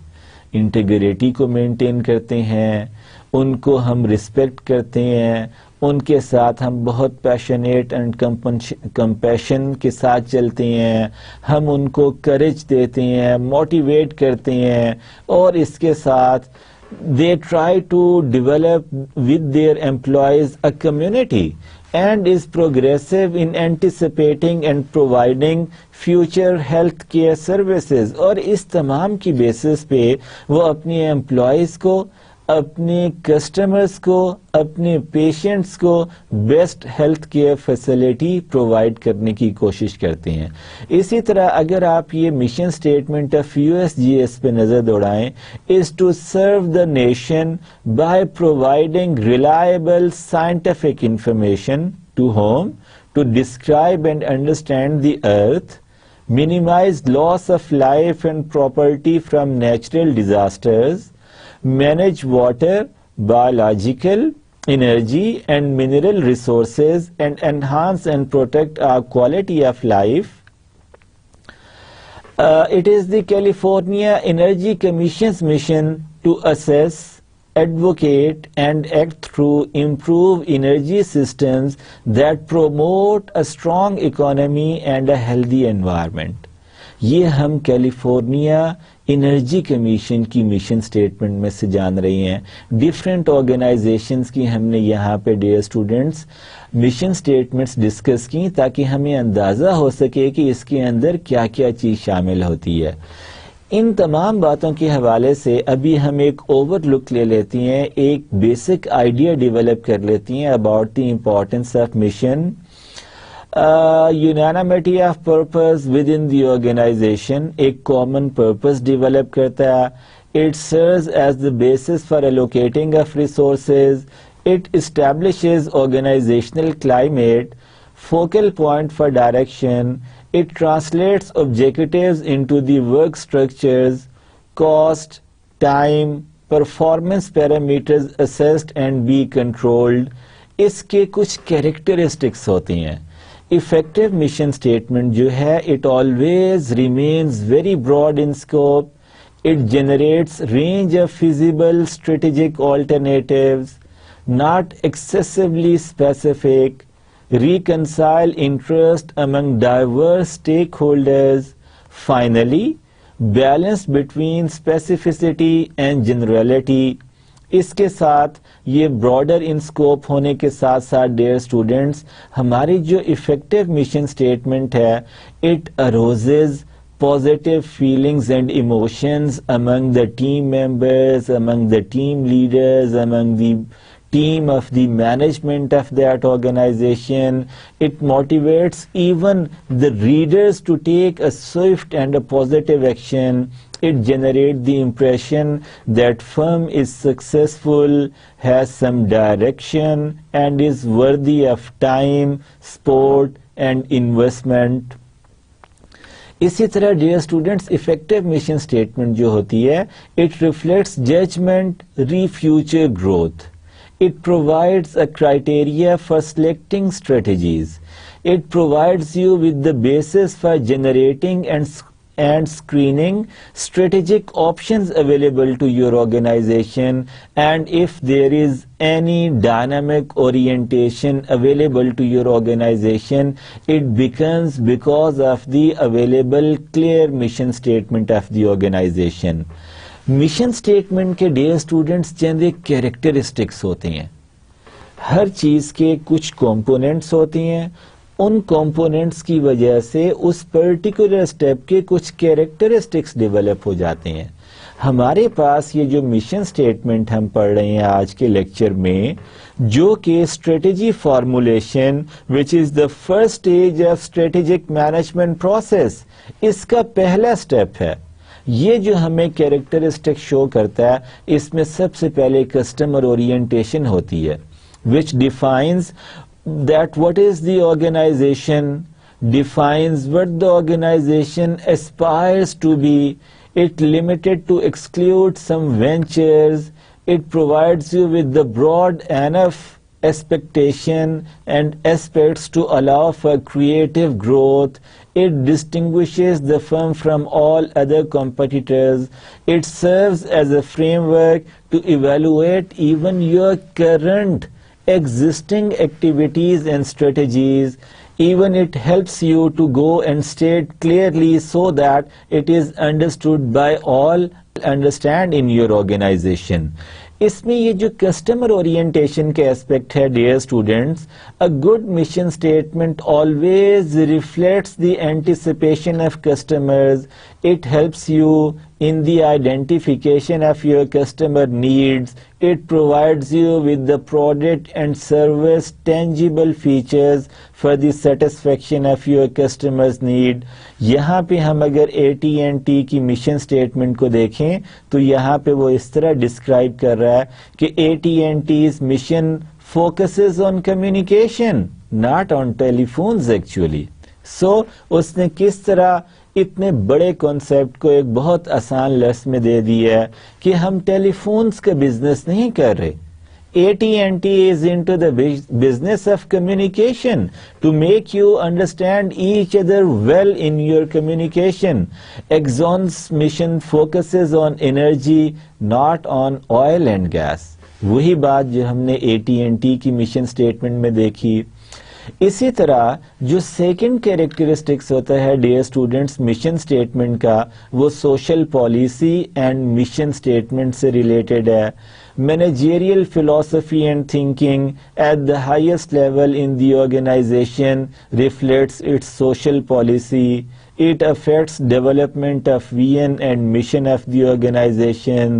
انٹیگریٹی کو مینٹین کرتے ہیں، ان کو ہم رسپیکٹ کرتے ہیں، ان کے ساتھ ہم بہت پیشنیٹ اینڈ کمپیشن کے ساتھ چلتے ہیں، ہم ان کو کریج دیتے ہیں، موٹیویٹ کرتے ہیں، اور اس کے ساتھ they try to develop with their employees a community and is progressive in anticipating and providing future health care services. اور اس تمام کی بیسس پہ وہ اپنے امپلائیز کو، اپنے کسٹمرز کو، اپنے پیشنٹس کو best health care facility provide کرنے کی کوشش کرتے ہیں. اسی طرح اگر آپ یہ مشن اسٹیٹمنٹ آف USGS پہ نظر دوڑائیں، is to serve the nation by providing reliable scientific information to whom to describe and understand the earth, minimize loss of life and property from natural disasters, manage water, biological, energy and mineral resources, and enhance and protect our quality of life. It is the California Energy Commission's mission to assess, advocate and act through improve energy systems that promote a strong economy and a healthy environment. یہ ہم California Energy commission کی mission statement میں سے جان رہے ہیں. Different organizations کی ہم نے یہاں پہ dear students mission statements discuss کی تاکہ ہمیں اندازہ ہو سکے کہ اس کے اندر کیا کیا چیز شامل ہوتی ہے. ان تمام باتوں کے حوالے سے ابھی ہم ایک اوور لک لے لیتی ہیں، ایک بیسک آئیڈیا ڈیولپ کر لیتی ہیں about the importance of mission. unanimity of purpose within the organization ایک common purpose develop کرتا ہے. It serves as the basis for allocating of resources. It establishes organizational climate, focal point for direction. It translates objectives into the work structures, cost, time, performance parameters assessed and be controlled. اس کے کچھ characteristics ہوتی ہیں. effective mission statement جو ہے it always remains very broad in scope. It generates range of feasible strategic alternatives, not excessively specific, reconcile interest among diverse stakeholders. Finally, balance between specificity and generality. اس کے ساتھ یہ broader ان scope ہونے کے ساتھ ساتھ dear students ہماری جو effective mission statement ہے it اروزز positive feelings and emotions among the team members, among the team leaders, among the team of the management of that organization. It motivates even the readers to take a swift and a positive action. It generates the impression that firm is successful, has some direction, and is worthy of time, support, and investment. اسی طرح dear students effective mission statement جو ہوتی ہے it reflects judgement re future growth. It provides a criteria for selecting strategies. It provides you with the basis for generating and screening strategic options available to your organization, and if there is any dynamic orientation available to your organization, it becomes because of the available clear mission statement of the organization. Mission statement کے dear students چند characteristics ہوتے ہیں. ہر چیز کے کچھ components ہوتی ہیں. ان components کی وجہ سے اس پرٹیکولر اسٹیپ کے کچھ کیریکٹرسٹکس ڈیولپ ہو جاتے ہیں. ہمارے پاس یہ جو مشن اسٹیٹمنٹ ہم پڑھ رہے ہیں آج کے لیکچر میں جو کہ strategy formulation which is the first stage of strategic management process اس کا پہلا اسٹیپ ہے. یہ جو ہمیں کیریکٹرسٹک شو کرتا ہے اس میں سب سے پہلے کسٹمر اورینٹیشن ہوتی ہے which defines that what is the organization, defines what the organization aspires to be. It limited to exclude some ventures. It provides you with the broad enough expectation and aspects to allow for creative growth. It distinguishes the firm from all other competitors. It serves as a framework to evaluate even your current existing activities and strategies. Even it helps you to go and state clearly so that it is understood by all, understand in your organization. اس میں یہ جو customer orientation کے aspect ہے dear students a good mission statement always reflects the anticipation of customers. It helps you in the identification of your customer needs. It provides you with the product and service tangible features for the satisfaction of your customer's need. یہاں پہ ہم اگر AT&T کی mission statement کو دیکھیں تو یہاں پہ وہ اس طرح ڈسکرائب کر رہا ہے کہ AT&T's mission focuses on communication, not on telephones actually. So اس نے کس طرح اتنے بڑے کانسیپٹ کو ایک بہت آسان لفظ میں دے دیا ہے کہ ہم ٹیلی فونز کا بزنس نہیں کر رہے. AT&T is into the business of communication to make you understand each other well in your communication. Exxon's mission focuses on energy, not on oil and gas. وہی بات جو ہم نے AT&T کی مشن اسٹیٹمنٹ میں دیکھی. اسی طرح جو سیکنڈ کیریکٹرسٹکس ہوتا ہے ڈیئر اسٹوڈینٹس مشن اسٹیٹمنٹ کا وہ social policy and mission statement سے ریلیٹڈ ہے. Managerial philosophy and thinking at the highest level in the organization reflects its social policy. It affects development of vision and mission of the organization,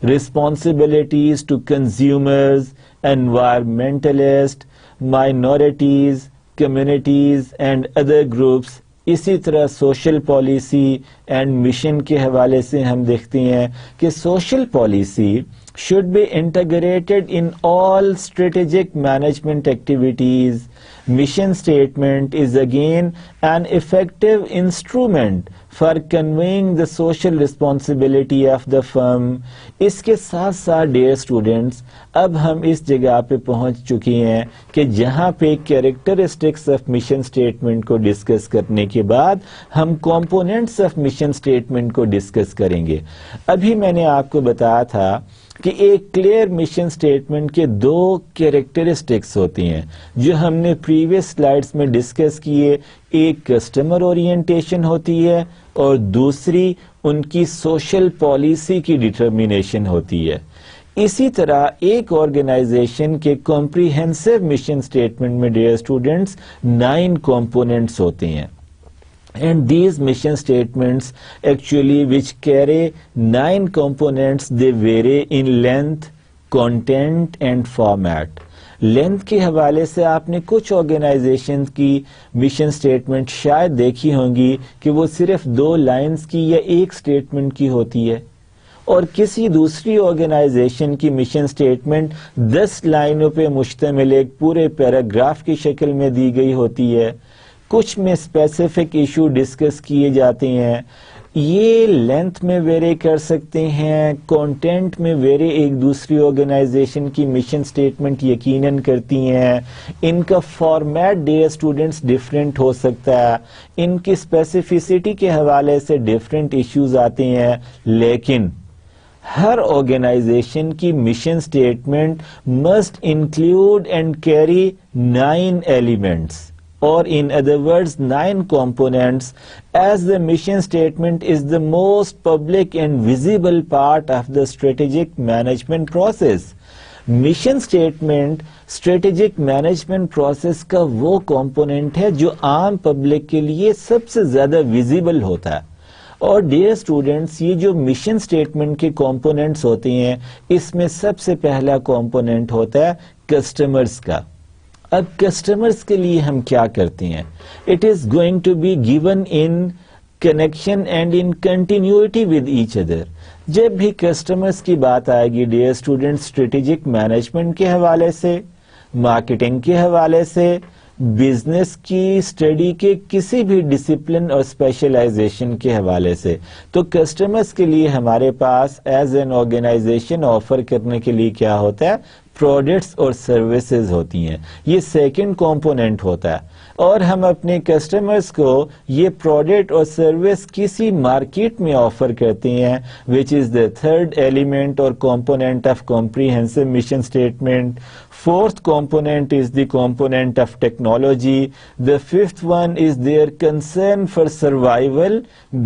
responsibilities to consumers, environmentalists, minorities, communities and other groups. اسی طرح social policy and mission کے حوالے سے ہم دیکھتے ہیں کہ social policy should be integrated in all strategic management activities. Mission statement is again an effective instrument for conveying the social responsibility of the firm. اس کے ساتھ ساتھ ڈیئر اسٹوڈینٹس اب ہم اس جگہ پہ پہنچ چکے ہیں کہ جہاں پہ کیریکٹرسٹکس آف مشن اسٹیٹمنٹ کو ڈسکس کرنے کے بعد ہم کمپوننٹس آف مشن اسٹیٹمنٹ کو ڈسکس کریں گے. ابھی میں نے آپ کو بتایا تھا کہ ایک کلیئر مشن سٹیٹمنٹ کے دو کیریکٹرسٹکس ہوتی ہیں جو ہم نے پریویس سلائیڈز میں ڈسکس کیے. ایک کسٹمر اورینٹیشن ہوتی ہے اور دوسری ان کی سوشل پالیسی کی ڈٹرمینیشن ہوتی ہے. اسی طرح ایک آرگنائزیشن کے کمپریہنسو مشن سٹیٹمنٹ میں ڈیئر اسٹوڈنٹس 9 کمپوننٹس ہوتے ہیں. And these mission statements actually which carry 9 components, they vary in length, content and format. Length کے حوالے سے آپ نے کچھ آرگنائزیشن کی مشن سٹیٹمنٹ شاید دیکھی ہوں گی کہ وہ صرف 2 لائنز کی یا ایک سٹیٹمنٹ کی ہوتی ہے، اور کسی دوسری آرگنائزیشن کی مشن سٹیٹمنٹ 10 لائنوں پہ مشتمل ایک پورے پیراگراف کی شکل میں دی گئی ہوتی ہے. کچھ میں اسپیسیفک ایشو ڈسکس کیے جاتے ہیں. یہ لینتھ میں ویری کر سکتے ہیں، کانٹینٹ میں ویری ایک دوسری آرگنائزیشن کی مشن سٹیٹمنٹ یقیناً کرتی ہیں. ان کا فارمیٹ ڈیئر اسٹوڈنٹس ڈفرینٹ ہو سکتا ہے، ان کی اسپیسیفسٹی کے حوالے سے ڈفرینٹ ایشوز آتے ہیں، لیکن ہر آرگنائزیشن کی mission statement must include and carry 9 elements. Or in other words 9 components, as the mission statement is the most public and visible part of the strategic management process. Mission statement strategic management process کا وہ component ہے جو عام public کے لیے سب سے زیادہ visible ہوتا ہے. اور ڈیئر اسٹوڈینٹس یہ جو مشن سٹیٹمنٹ کے کمپوننٹس ہوتے ہیں اس میں سب سے پہلا کمپوننٹ ہوتا ہے کسٹمرز کا. اب کسٹمرز کے لیے ہم کیا کرتے ہیں؟ It is going to be given in connection and in continuity with each other. جب بھی کسٹمرز کی بات آئے گی ڈیئر اسٹوڈنٹ اسٹریٹجک مینجمنٹ کے حوالے سے، مارکیٹنگ کے حوالے سے، بزنس کی اسٹڈی کے کسی بھی ڈسپلن اور اسپیشلائزیشن کے حوالے سے، تو کسٹمرز کے لیے ہمارے پاس ایز این آرگنائزیشن آفر کرنے کے لیے کیا ہوتا ہے؟ پروڈکٹس اور سروسز ہوتی ہیں. یہ سیکنڈ کمپوننٹ ہوتا ہے، اور ہم اپنے کسٹمرز کو یہ پروڈکٹ اور سروس کسی مارکیٹ میں آفر کرتے ہیں which is the third element or component of comprehensive mission statement. Fourth component is the component of technology. The fifth one is their concern for survival,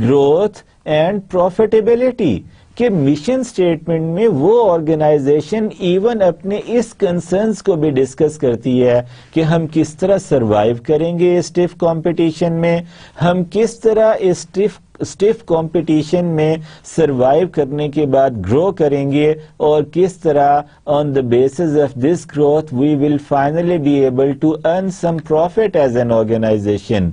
growth and profitability. کہ mission statement میں وہ organization even اپنے اس concerns کو بھی discuss کرتی ہے کہ ہم کس طرح سروائیو کریں گے اسٹیف کمپٹیشن میں، ہم کس طرح اسٹیف کمپٹیشن میں سروائیو کرنے کے بعد گرو کریں گے، اور کس طرح on the basis of this growth we will finally be able to earn some profit as an organization.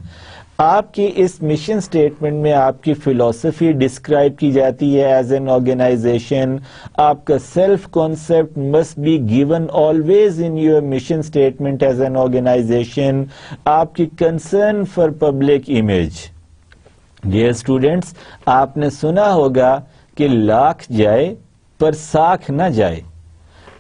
آپ کی اس مشن سٹیٹمنٹ میں آپ کی فلسفی ڈسکرائب کی جاتی ہے ایز این آرگنائزیشن. آپ کا self concept must be given always in your mission statement as an organization. آپ کی concern for public image. Dear students آپ نے سنا ہوگا کہ لاکھ جائے پر ساکھ نہ جائے.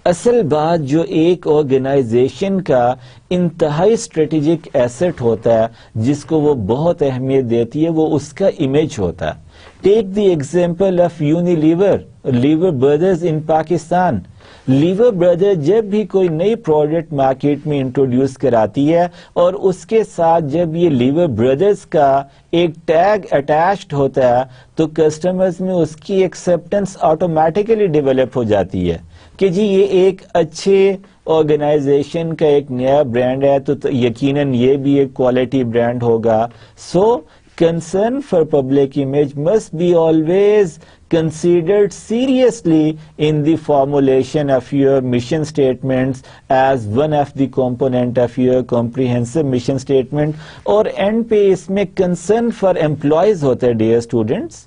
اصل بات جو ایک آرگنائزیشن کا انتہائی اسٹریٹجک ایسٹ ہوتا ہے جس کو وہ بہت اہمیت دیتی ہے وہ اس کا امیج ہوتا ہے. Take the example of Lever Brothers in Pakistan. Lever Brother جب بھی کوئی نئی پروڈکٹ مارکیٹ میں انٹروڈیوس کراتی ہے اور اس کے ساتھ جب یہ لیور بردرز کا ایک ٹیگ اٹیچڈ ہوتا ہے تو کسٹمرز میں اس کی ایکسیپٹنس آٹومیٹیکلی ڈیولپ ہو جاتی ہے کہ جی یہ ایک اچھے آرگنائزیشن کا ایک نیا برانڈ ہے تو یقیناً یہ بھی ایک کوالٹی برانڈ ہوگا. سو concern for public image must be always considered seriously in the formulation of your mission statements as one of the component of your comprehensive mission statement. اور end پہ اس میں concern for employees ہوتا ہے dear students.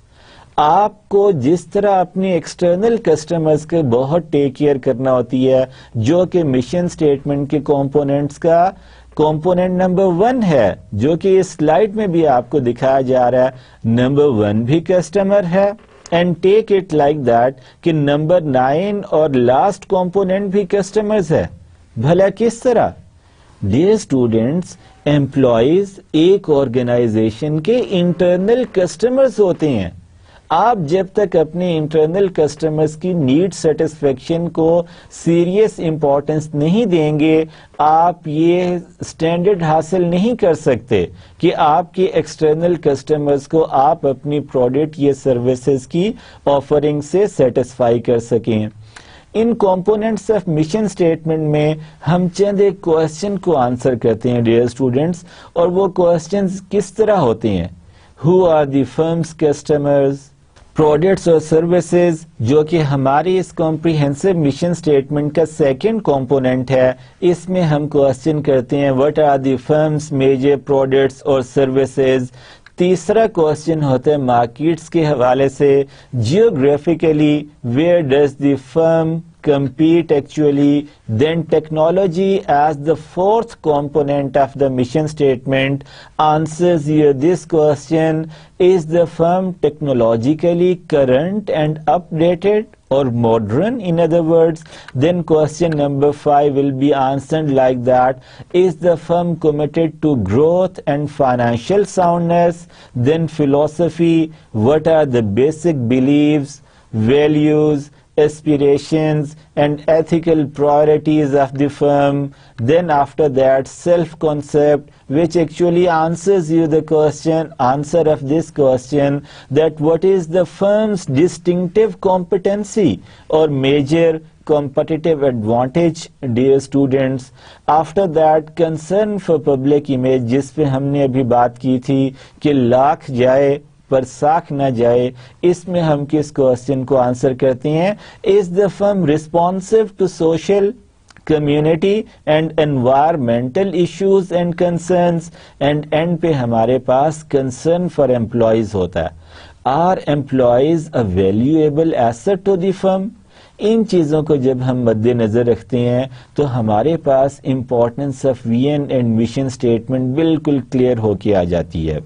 آپ کو جس طرح اپنے ایکسٹرنل کسٹمرز کے بہت ٹیک کیئر کرنا ہوتی ہے، جو کہ مشن سٹیٹمنٹ کے کمپوننٹس کا کمپوننٹ نمبر 1 ہے، جو کہ اس سلائیڈ میں بھی آپ کو دکھایا جا رہا ہے، نمبر 1 بھی کسٹمر ہے، and take it like that کہ نمبر 9 اور لاسٹ کمپوننٹ بھی کسٹمرز ہے. بھلا کس طرح؟ ڈیئر اسٹوڈینٹس، امپلائیز ایک آرگنائزیشن کے انٹرنل کسٹمرز ہوتے ہیں. آپ جب تک اپنے انٹرنل کسٹمرز کی نیڈ سیٹسفیکشن کو سیریس امپورٹنس نہیں دیں گے، آپ یہ سٹینڈرڈ حاصل نہیں کر سکتے کہ آپ کے ایکسٹرنل کسٹمرز کو آپ اپنی پروڈکٹ یا سروسز کی آفرنگ سے سیٹسفائی کر سکیں. ان کمپوننٹس آف مشن اسٹیٹمنٹ میں ہم چند ایک کوشچن کو آنسر کرتے ہیں ڈیئر اسٹوڈینٹس، اور وہ کوشچنز کس طرح ہوتے ہیں؟ Who are the firm's customers, products اور سروسز، جو کہ ہماری اس کمپریہنسو مشن اسٹیٹمنٹ کا سیکنڈ کمپوننٹ ہے. اس میں ہم کوشچن کرتے ہیں what are the firm's major products اور سروسز. تیسرا کوشچن ہوتا ہے مارکیٹس کے حوالے سے، geographically where does the firm compete actually. Then technology as the fourth component of the mission statement answers here this question: is the firm technologically current and updated or modern? In other words, then question number 5 will be answered like that: is the firm committed to growth and financial soundness? Then philosophy: what are the basic beliefs, values, aspirations and ethical priorities of the firm? Then after that, self concept, which actually answers you the answer of this question, that what is the firm's distinctive competency or major competitive advantage, dear students. After that, concern for public image, جس پہ ہم نے ابھی بات کی تھی کہ لاکھ جائے پر ساکھ نہ جائے، اس میں ہم کس کوشچن کو آنسر کرتے ہیں؟ Is the firm responsive to social, community and environmental issues and concerns. And end پہ ہمارے پاس کنسرن فار امپلائیز ہوتا ہے. Are employees a valuable asset to the firm? ان چیزوں کو جب ہم مد نظر رکھتے ہیں تو ہمارے پاس importance of vision and mission statement بالکل کلیئر ہو کے آ جاتی ہے.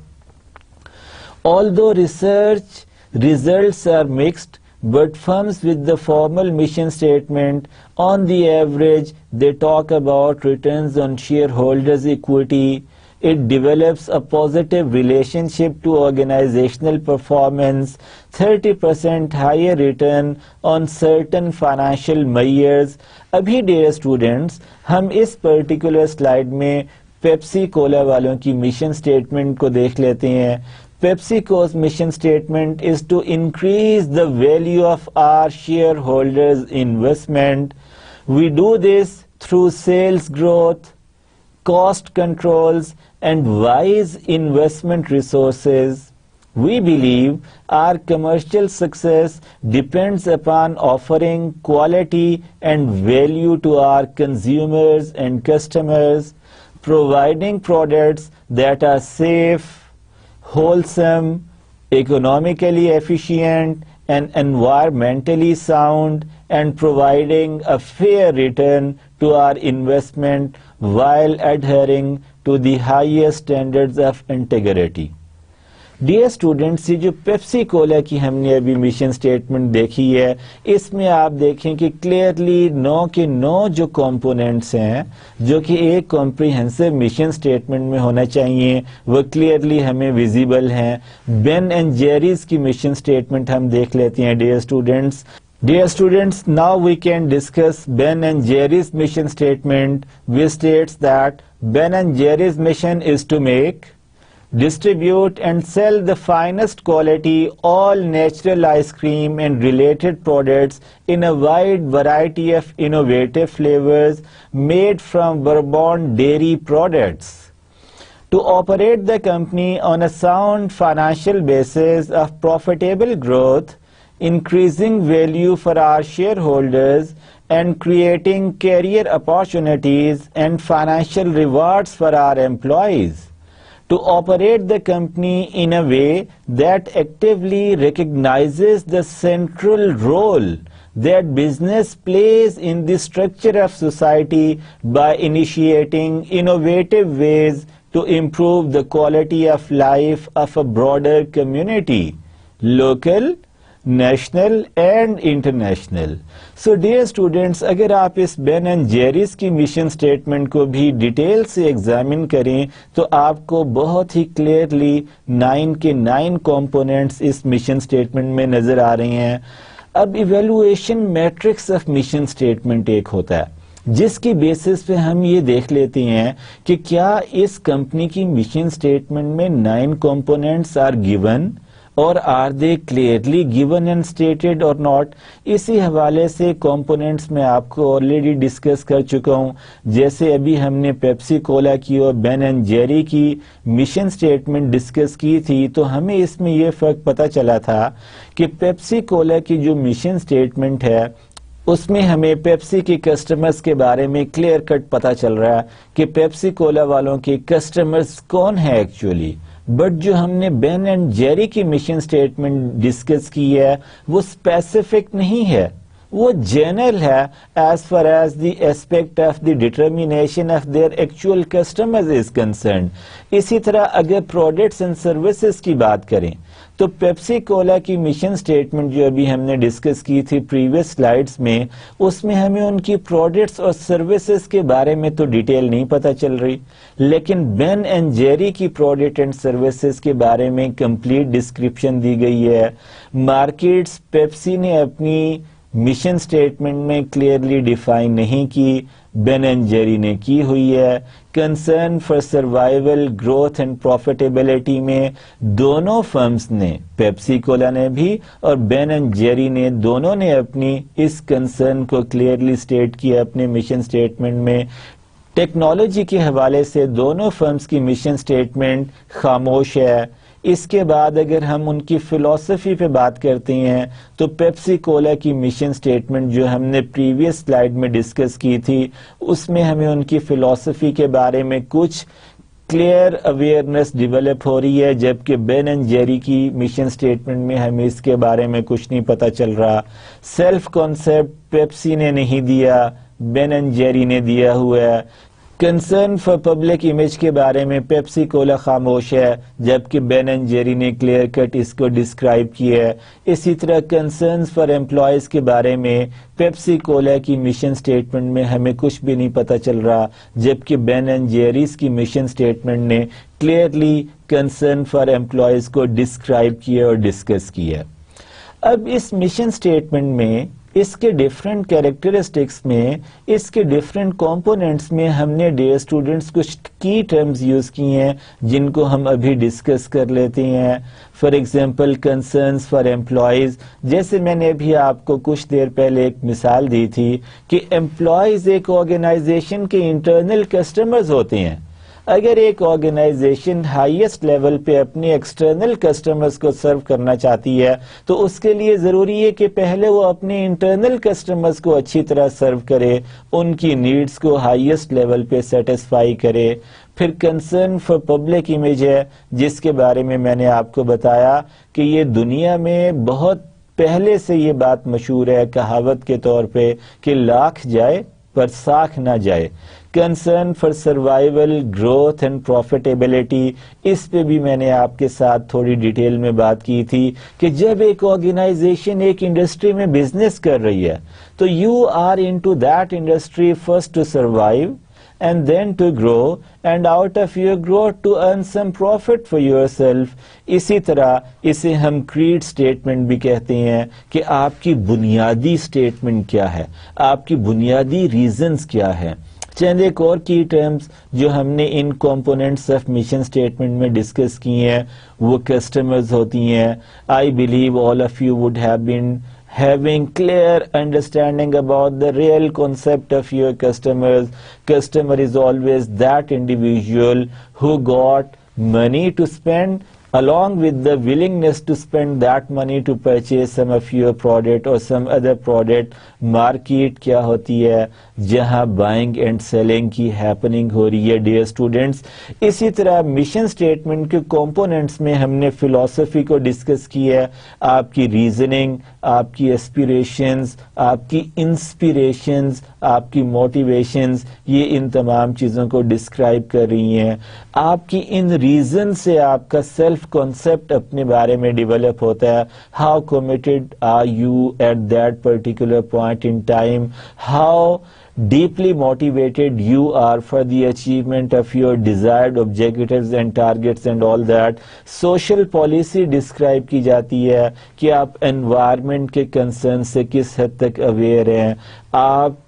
Although research results are mixed, but firms with the formal mission statement, on the average, they talk about returns on shareholders' equity. It develops a positive relationship to organizational performance, 30% higher return on certain financial measures. ابھی dear students، ہم اس particular slide میں Pepsi کولا والوں کی mission statement کو دیکھ لیتے ہیں. PepsiCo's mission statement is to increase the value of our shareholders' investment. We do this through sales growth, cost controls, and wise investment resources. We believe our commercial success depends upon offering quality and value to our consumers and customers, providing products that are safe, wholesome, economically efficient, and environmentally sound, and providing a fair return to our investment while adhering to the highest standards of integrity. Dear students, یہ جو Pepsi کولا کی ہم نے ابھی mission statement دیکھی ہے، اس میں آپ دیکھیں کہ کلیئرلی 9 کے 9 جو کمپوننٹس ہیں جو کہ ایک کمپریہنسو مشن اسٹیٹمنٹ میں ہونا چاہیے، وہ کلیئرلی ہمیں ویزیبل ہیں. بین اینڈ جیریز کی مشن اسٹیٹمنٹ ہم دیکھ لیتے ہیں dear students. Dear students, now we can discuss Ben and Jerry's mission statement, which states that Ben and Jerry's mission is to make, distribute and sell the finest quality all natural ice cream and related products in a wide variety of innovative flavors made from Bourbon dairy products. To operate the company on a sound financial basis of profitable growth, increasing value for our shareholders, and creating career opportunities and financial rewards for our employees. to operate the company in a way that actively recognizes the central role that business plays in the structure of society by initiating innovative ways to improve the quality of life of a broader community, local, national and international. So dear students, اگر آپ اس been and جیریز کی mission statement کو بھی detail سے examine کریں تو آپ کو بہت ہی کلیئرلی 9 کے 9 کمپوننٹس اس مشن اسٹیٹمنٹ میں نظر آ رہے ہیں. اب evaluation matrix of mission statement ایک ہوتا ہے جس کی بیسس پہ ہم یہ دیکھ لیتے ہیں کہ کیا اس کمپنی کی مشن اسٹیٹمنٹ میں 9 کمپوننٹس آر گیون اور are they clearly given and stated اور ناٹ. اسی حوالے سے کمپوننٹس میں آپ کو آلریڈی ڈسکس کر چکا ہوں. جیسے ابھی ہم نے پیپسی کولا کی اور بین اینڈ جیری کی مشن اسٹیٹمنٹ ڈسکس کی تھی تو ہمیں اس میں یہ فرق پتا چلا تھا کہ پیپسی کولا کی جو مشن اسٹیٹمنٹ ہے اس میں ہمیں پیپسی کے کسٹمرز کے بارے میں کلیئر کٹ پتا چل رہا ہے کہ پیپسی کولا والوں کے کسٹمرز کون ہیں ایکچولی. بٹ جو ہم نے بین اینڈ جیری کی مشن اسٹیٹمنٹ ڈسکس کی ہے وہ اسپیسیفک نہیں ہے، وہ جنرل ہے as far as the aspect of the determination of their actual customers is concerned. اسی طرح اگر پروڈکٹس اینڈ سروسز کی بات کریں تو پیپسی کولا کی مشن اسٹیٹمنٹ جو ابھی ہم نے ڈسکس کی تھی پریویس سلائیڈز میں، اس میں ہمیں ان کی پروڈکٹس اور سروسز کے بارے میں تو ڈیٹیل نہیں پتا چل رہی، لیکن بین اینڈ جیری کی پروڈکٹ اینڈ سروسز کے بارے میں کمپلیٹ ڈسکرپشن دی گئی ہے. مارکیٹس پیپسی نے اپنی مشن اسٹیٹمنٹ میں کلیئرلی ڈیفائن نہیں کی، بین اینڈ جیری نے کی ہوئی ہے. Concern for survival, growth and profitability میں دونوں فرمز نے، پیپسی کولا نے بھی اور بین اینڈ جیری نے، دونوں نے اپنی اس کنسرن کو کلیئرلی اسٹیٹ کیا اپنے مشن اسٹیٹمنٹ میں. ٹیکنالوجی کے حوالے سے دونوں فرمز کی مشن اسٹیٹمنٹ خاموش ہے. اس کے بعد اگر ہم ان کی فلسفی پہ بات کرتے ہیں تو پیپسی کولا کی مشن اسٹیٹمنٹ جو ہم نے پریویس سلائیڈ میں ڈسکس کی تھی اس میں ہمیں ان کی فلسفی کے بارے میں کچھ کلیئر اویئرنیس ڈیولپ ہو رہی ہے، جبکہ بین اینڈ جیری کی مشن اسٹیٹمنٹ میں ہمیں اس کے بارے میں کچھ نہیں پتا چل رہا. سیلف کانسیپٹ پیپسی نے نہیں دیا، بین اینڈ جیری نے دیا ہوا ہے. کنسرن فار پبلک امیج کے بارے میں پیپسی کولا خاموش ہے جبکہ بین اینڈ جیری نے کلیئر کٹ اس کو ڈسکرائب کیا ہے. اسی طرح کنسرنز فار امپلائیز کے بارے میں پیپسی کولا کی مشن اسٹیٹمنٹ میں ہمیں کچھ بھی نہیں پتا چل رہا جبکہ بین اینڈ جیریز کی مشن اسٹیٹمنٹ نے کلیئرلی کنسرن فار امپلائیز کو ڈسکرائب کیا اور ڈسکس کیا. اب اس مشن اسٹیٹمنٹ میں اس کے ڈیفرنٹ کیریکٹرسٹکس میں، اس کے ڈیفرنٹ کمپوننٹس میں ہم نے ڈیئر اسٹوڈنٹس کچھ کی ٹرمز یوز کی ہیں جن کو ہم ابھی ڈسکس کر لیتے ہیں. For example concerns for employees, جیسے میں نے ابھی آپ کو کچھ دیر پہلے ایک مثال دی تھی کہ امپلائیز ایک آرگنائزیشن کے انٹرنل کسٹمرز ہوتے ہیں. اگر ایک آرگنائزیشن ہائیسٹ لیول پہ اپنے ایکسٹرنل کسٹمرز کو سرو کرنا چاہتی ہے تو اس کے لیے ضروری ہے کہ پہلے وہ اپنے انٹرنل کسٹمرز کو اچھی طرح سرو کرے، ان کی نیڈز کو ہائیسٹ لیول پہ سیٹسفائی کرے. پھر کنسرن فار پبلک امیج ہے جس کے بارے میں نے آپ کو بتایا کہ یہ دنیا میں بہت پہلے سے یہ بات مشہور ہے کہاوت کے طور پہ کہ لاکھ جائے پر ساکھ نہ جائے. Concern for survival, growth and profitability, اس پہ بھی میں نے آپ کے ساتھ تھوڑی ڈیٹیل میں بات کی تھی کہ جب ایک آرگنائزیشن ایک انڈسٹری میں بزنس کر رہی ہے تو you are into that industry first to survive and then to grow and out of your growth to earn some profit for yourself. اسی طرح اسے ہم کریڈ سٹیٹمنٹ بھی کہتے ہیں کہ آپ کی بنیادی سٹیٹمنٹ کیا ہے، آپ کی بنیادی ریزنز کیا ہے. چند ایک اور کی ٹرمز جو ہم نے ان کمپوننٹس آف مشن سٹیٹمنٹ میں ڈسکس کی ہیں وہ کسٹمرز ہوتی ہیں. I believe all of you would have been having clear understanding about the real concept of your customers. Customer is always that individual who got money to spend along with the willingness to spend that money to purchase some of your product or some other product. Market کیا ہوتی ہے جہاں buying and selling کی happening ہو رہی ہے dear students. اسی طرح mission statement کے کمپوننٹس میں ہم نے فلسفی کو ڈسکس کیا ہے, آپ کی ریزننگ, آپ کی ایسپیریشنز, آپ کی انسپیریشنز, آپ کی موٹیویشنز, یہ ان تمام چیزوں کو ڈسکرائب کر رہی ہیں. آپ کی ان ریزن سے آپ کا سیلف کانسیپٹ اپنے بارے میں ڈیولپ ہوتا ہے. How committed are you at that particular point in time, how deeply motivated you are for the achievement of your desired objectives and targets and all that. Social policy describe کی جاتی ہے کہ آپ environment کے concern سے کس حد تک aware ہیں, آپ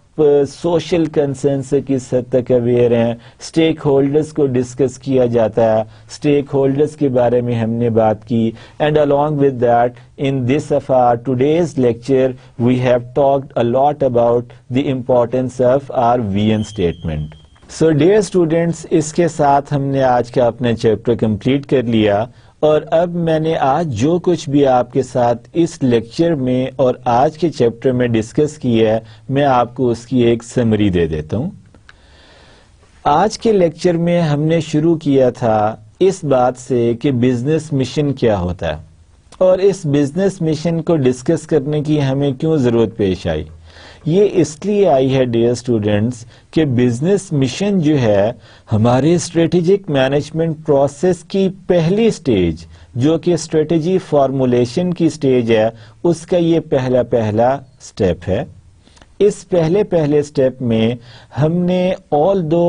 سوشل کنسرن سے کس حد تک اویئر ہیں. اسٹیک ہولڈرز کو ڈسکس کیا جاتا ہے, اسٹیک ہولڈرز کے بارے میں ہم نے بات کی. And along with that in this of our today's lecture we have talked a lot about the importance of our VN statement. So dear students, اس کے ساتھ ہم نے آج کا اپنا چیپٹر کمپلیٹ کر لیا, اور اب میں نے آج جو کچھ بھی آپ کے ساتھ اس لیکچر میں اور آج کے چیپٹر میں ڈسکس کیا ہے, میں آپ کو اس کی ایک سمری دے دیتا ہوں. آج کے لیکچر میں ہم نے شروع کیا تھا اس بات سے کہ بزنس مشن کیا ہوتا ہے, اور اس بزنس مشن کو ڈسکس کرنے کی ہمیں کیوں ضرورت پیش آئی. یہ اس لیے آئی ہے ڈیئر اسٹوڈینٹس کہ بزنس مشن جو ہے ہمارے اسٹریٹجک مینجمنٹ پروسیس کی پہلی سٹیج, جو کہ اسٹریٹجی فارمولیشن کی سٹیج ہے, اس کا یہ پہلا سٹیپ ہے. اس پہلے سٹیپ میں ہم نے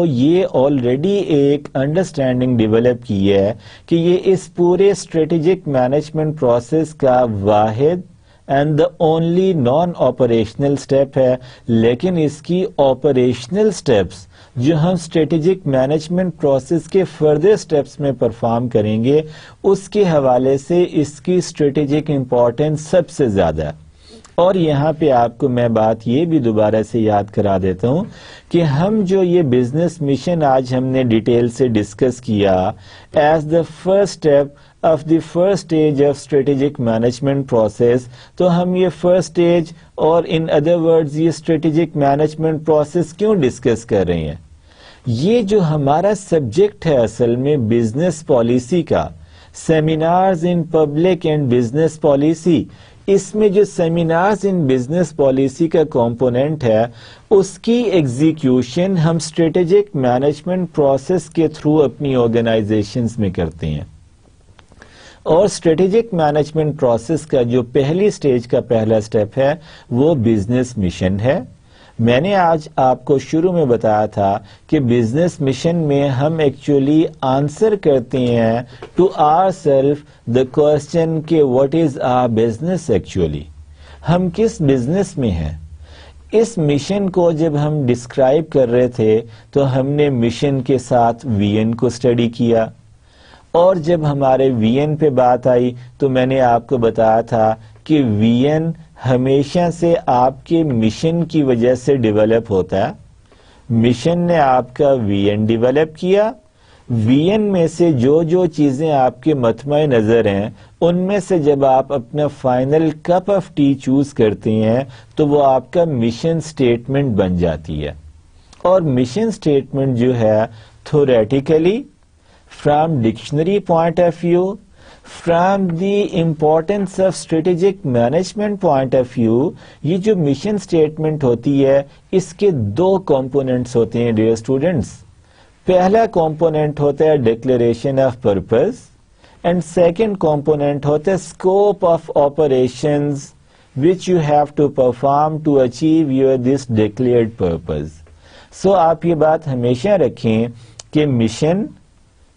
یہ آلریڈی ایک انڈرسٹینڈنگ ڈیولپ کی ہے کہ یہ اس پورے اسٹریٹجک مینجمنٹ پروسیس کا واحد and the only non operational step ہے, لیکن اس کی آپریشنل اسٹیپس جو ہم اسٹریٹجک مینجمنٹ پروسیس کے فردر اسٹیپس میں پرفارم کریں گے, اس کے حوالے سے اس کی اسٹریٹجک امپورٹنس سب سے زیادہ ہے. اور یہاں پہ آپ کو میں بات یہ بھی دوبارہ سے یاد کرا دیتا ہوں کہ ہم جو یہ بزنس مشن آج ہم نے ڈیٹیل سے ڈسکس کیا as the first step of the first stage of strategic management process, تو ہم یہ فرسٹ اسٹیج اور ان ادر ورڈز یہ اسٹریٹجک مینجمنٹ پروسیس کیوں ڈسکس کر رہے ہیں. یہ جو ہمارا سبجیکٹ ہے اصل میں بزنس پالیسی کا, seminars in public and business policy, اس میں جو سیمینارز ان بزنس پالیسی کا کمپوننٹ ہے اس کی ایگزیکیوشن ہم اسٹریٹجک مینجمنٹ پروسیس کے تھرو اپنی آرگنائزیشنز میں کرتے ہیں. اور اسٹریٹجک مینجمنٹ پروسیس کا جو پہلی سٹیج کا پہلا سٹیپ ہے وہ بزنس مشن ہے. میں نے آج آپ کو شروع میں بتایا تھا کہ بزنس مشن میں ہم ایکچولی آنسر کرتے ہیں to our self the question کہ what is our business, actually ہم کس بزنس میں ہیں. اس مشن کو جب ہم ڈسکرائب کر رہے تھے تو ہم نے مشن کے ساتھ وی این کو اسٹڈی کیا, اور جب ہمارے وی این پہ بات آئی تو میں نے آپ کو بتایا تھا کہ وی این ہمیشہ سے آپ کے مشن کی وجہ سے ڈیولپ ہوتا ہے. مشن نے آپ کا وی این ڈیولپ کیا, وی این میں سے جو چیزیں آپ کے مطمع نظر ہیں ان میں سے جب آپ اپنا final cup of T choose کرتے ہیں تو وہ آپ کا مشن سٹیٹمنٹ بن جاتی ہے. اور مشن سٹیٹمنٹ جو ہے theoretically, from dictionary point of view, from the importance of strategic management point of view, یہ جو مشن اسٹیٹمنٹ ہوتی ہے اس کے دو کمپوننٹس ہوتے ہیں ڈیئر اسٹوڈینٹس. پہلا کمپوننٹ ہوتا ہے declaration of purpose, and second component ہوتا ہے scope of operations which you have to perform to achieve your this declared purpose. So آپ یہ بات ہمیشہ رکھیں کہ مشن,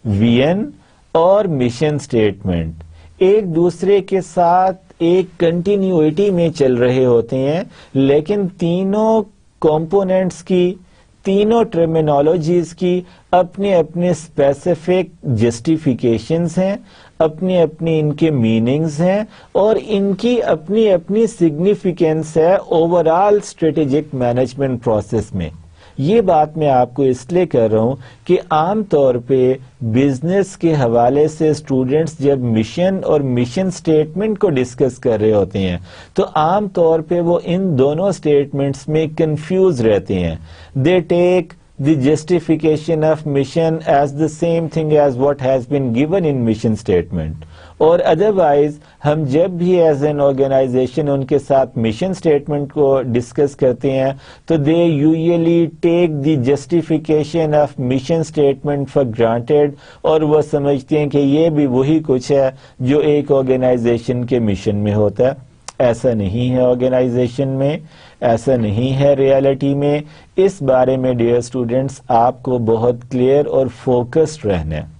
وی این اور مشن سٹیٹمنٹ ایک دوسرے کے ساتھ ایک کنٹینیوٹی میں چل رہے ہوتے ہیں, لیکن تینوں کمپوننٹس کی, تینوں ٹرمینالوجیز کی اپنے اپنے اسپیسیفک جسٹیفیکیشنز ہیں, اپنے اپنے ان کے میننگز ہیں, اور ان کی اپنی اپنی سگنیفیکینس ہے over all strategic management process میں. یہ بات میں آپ کو اس لیے کر رہا ہوں کہ عام طور پہ بزنس کے حوالے سے اسٹوڈینٹس جب مشن اور مشن اسٹیٹمنٹ کو ڈسکس کر رہے ہوتے ہیں تو عام طور پہ وہ ان دونوں اسٹیٹمنٹس میں کنفیوز رہتے ہیں. دے ٹیک the justification of mission as the same thing as what has been given in mission statement. اور ادروائز ہم جب بھی ایز این آرگنائزیشن ان کے ساتھ مشن اسٹیٹمنٹ کو ڈسکس کرتے ہیں تو they usually take the justification of mission statement for granted, اور وہ سمجھتے ہیں کہ یہ بھی وہی کچھ ہے جو ایک آرگنائزیشن کے مشن میں ہوتا ہے. ایسا نہیں ہے آرگنائزیشن میں، ایسا نہیں ہے ریالٹی میں. اس بارے میں ڈیئر اسٹوڈینٹس آپ کو بہت کلیئر اور فوکسڈ رہنا ہے.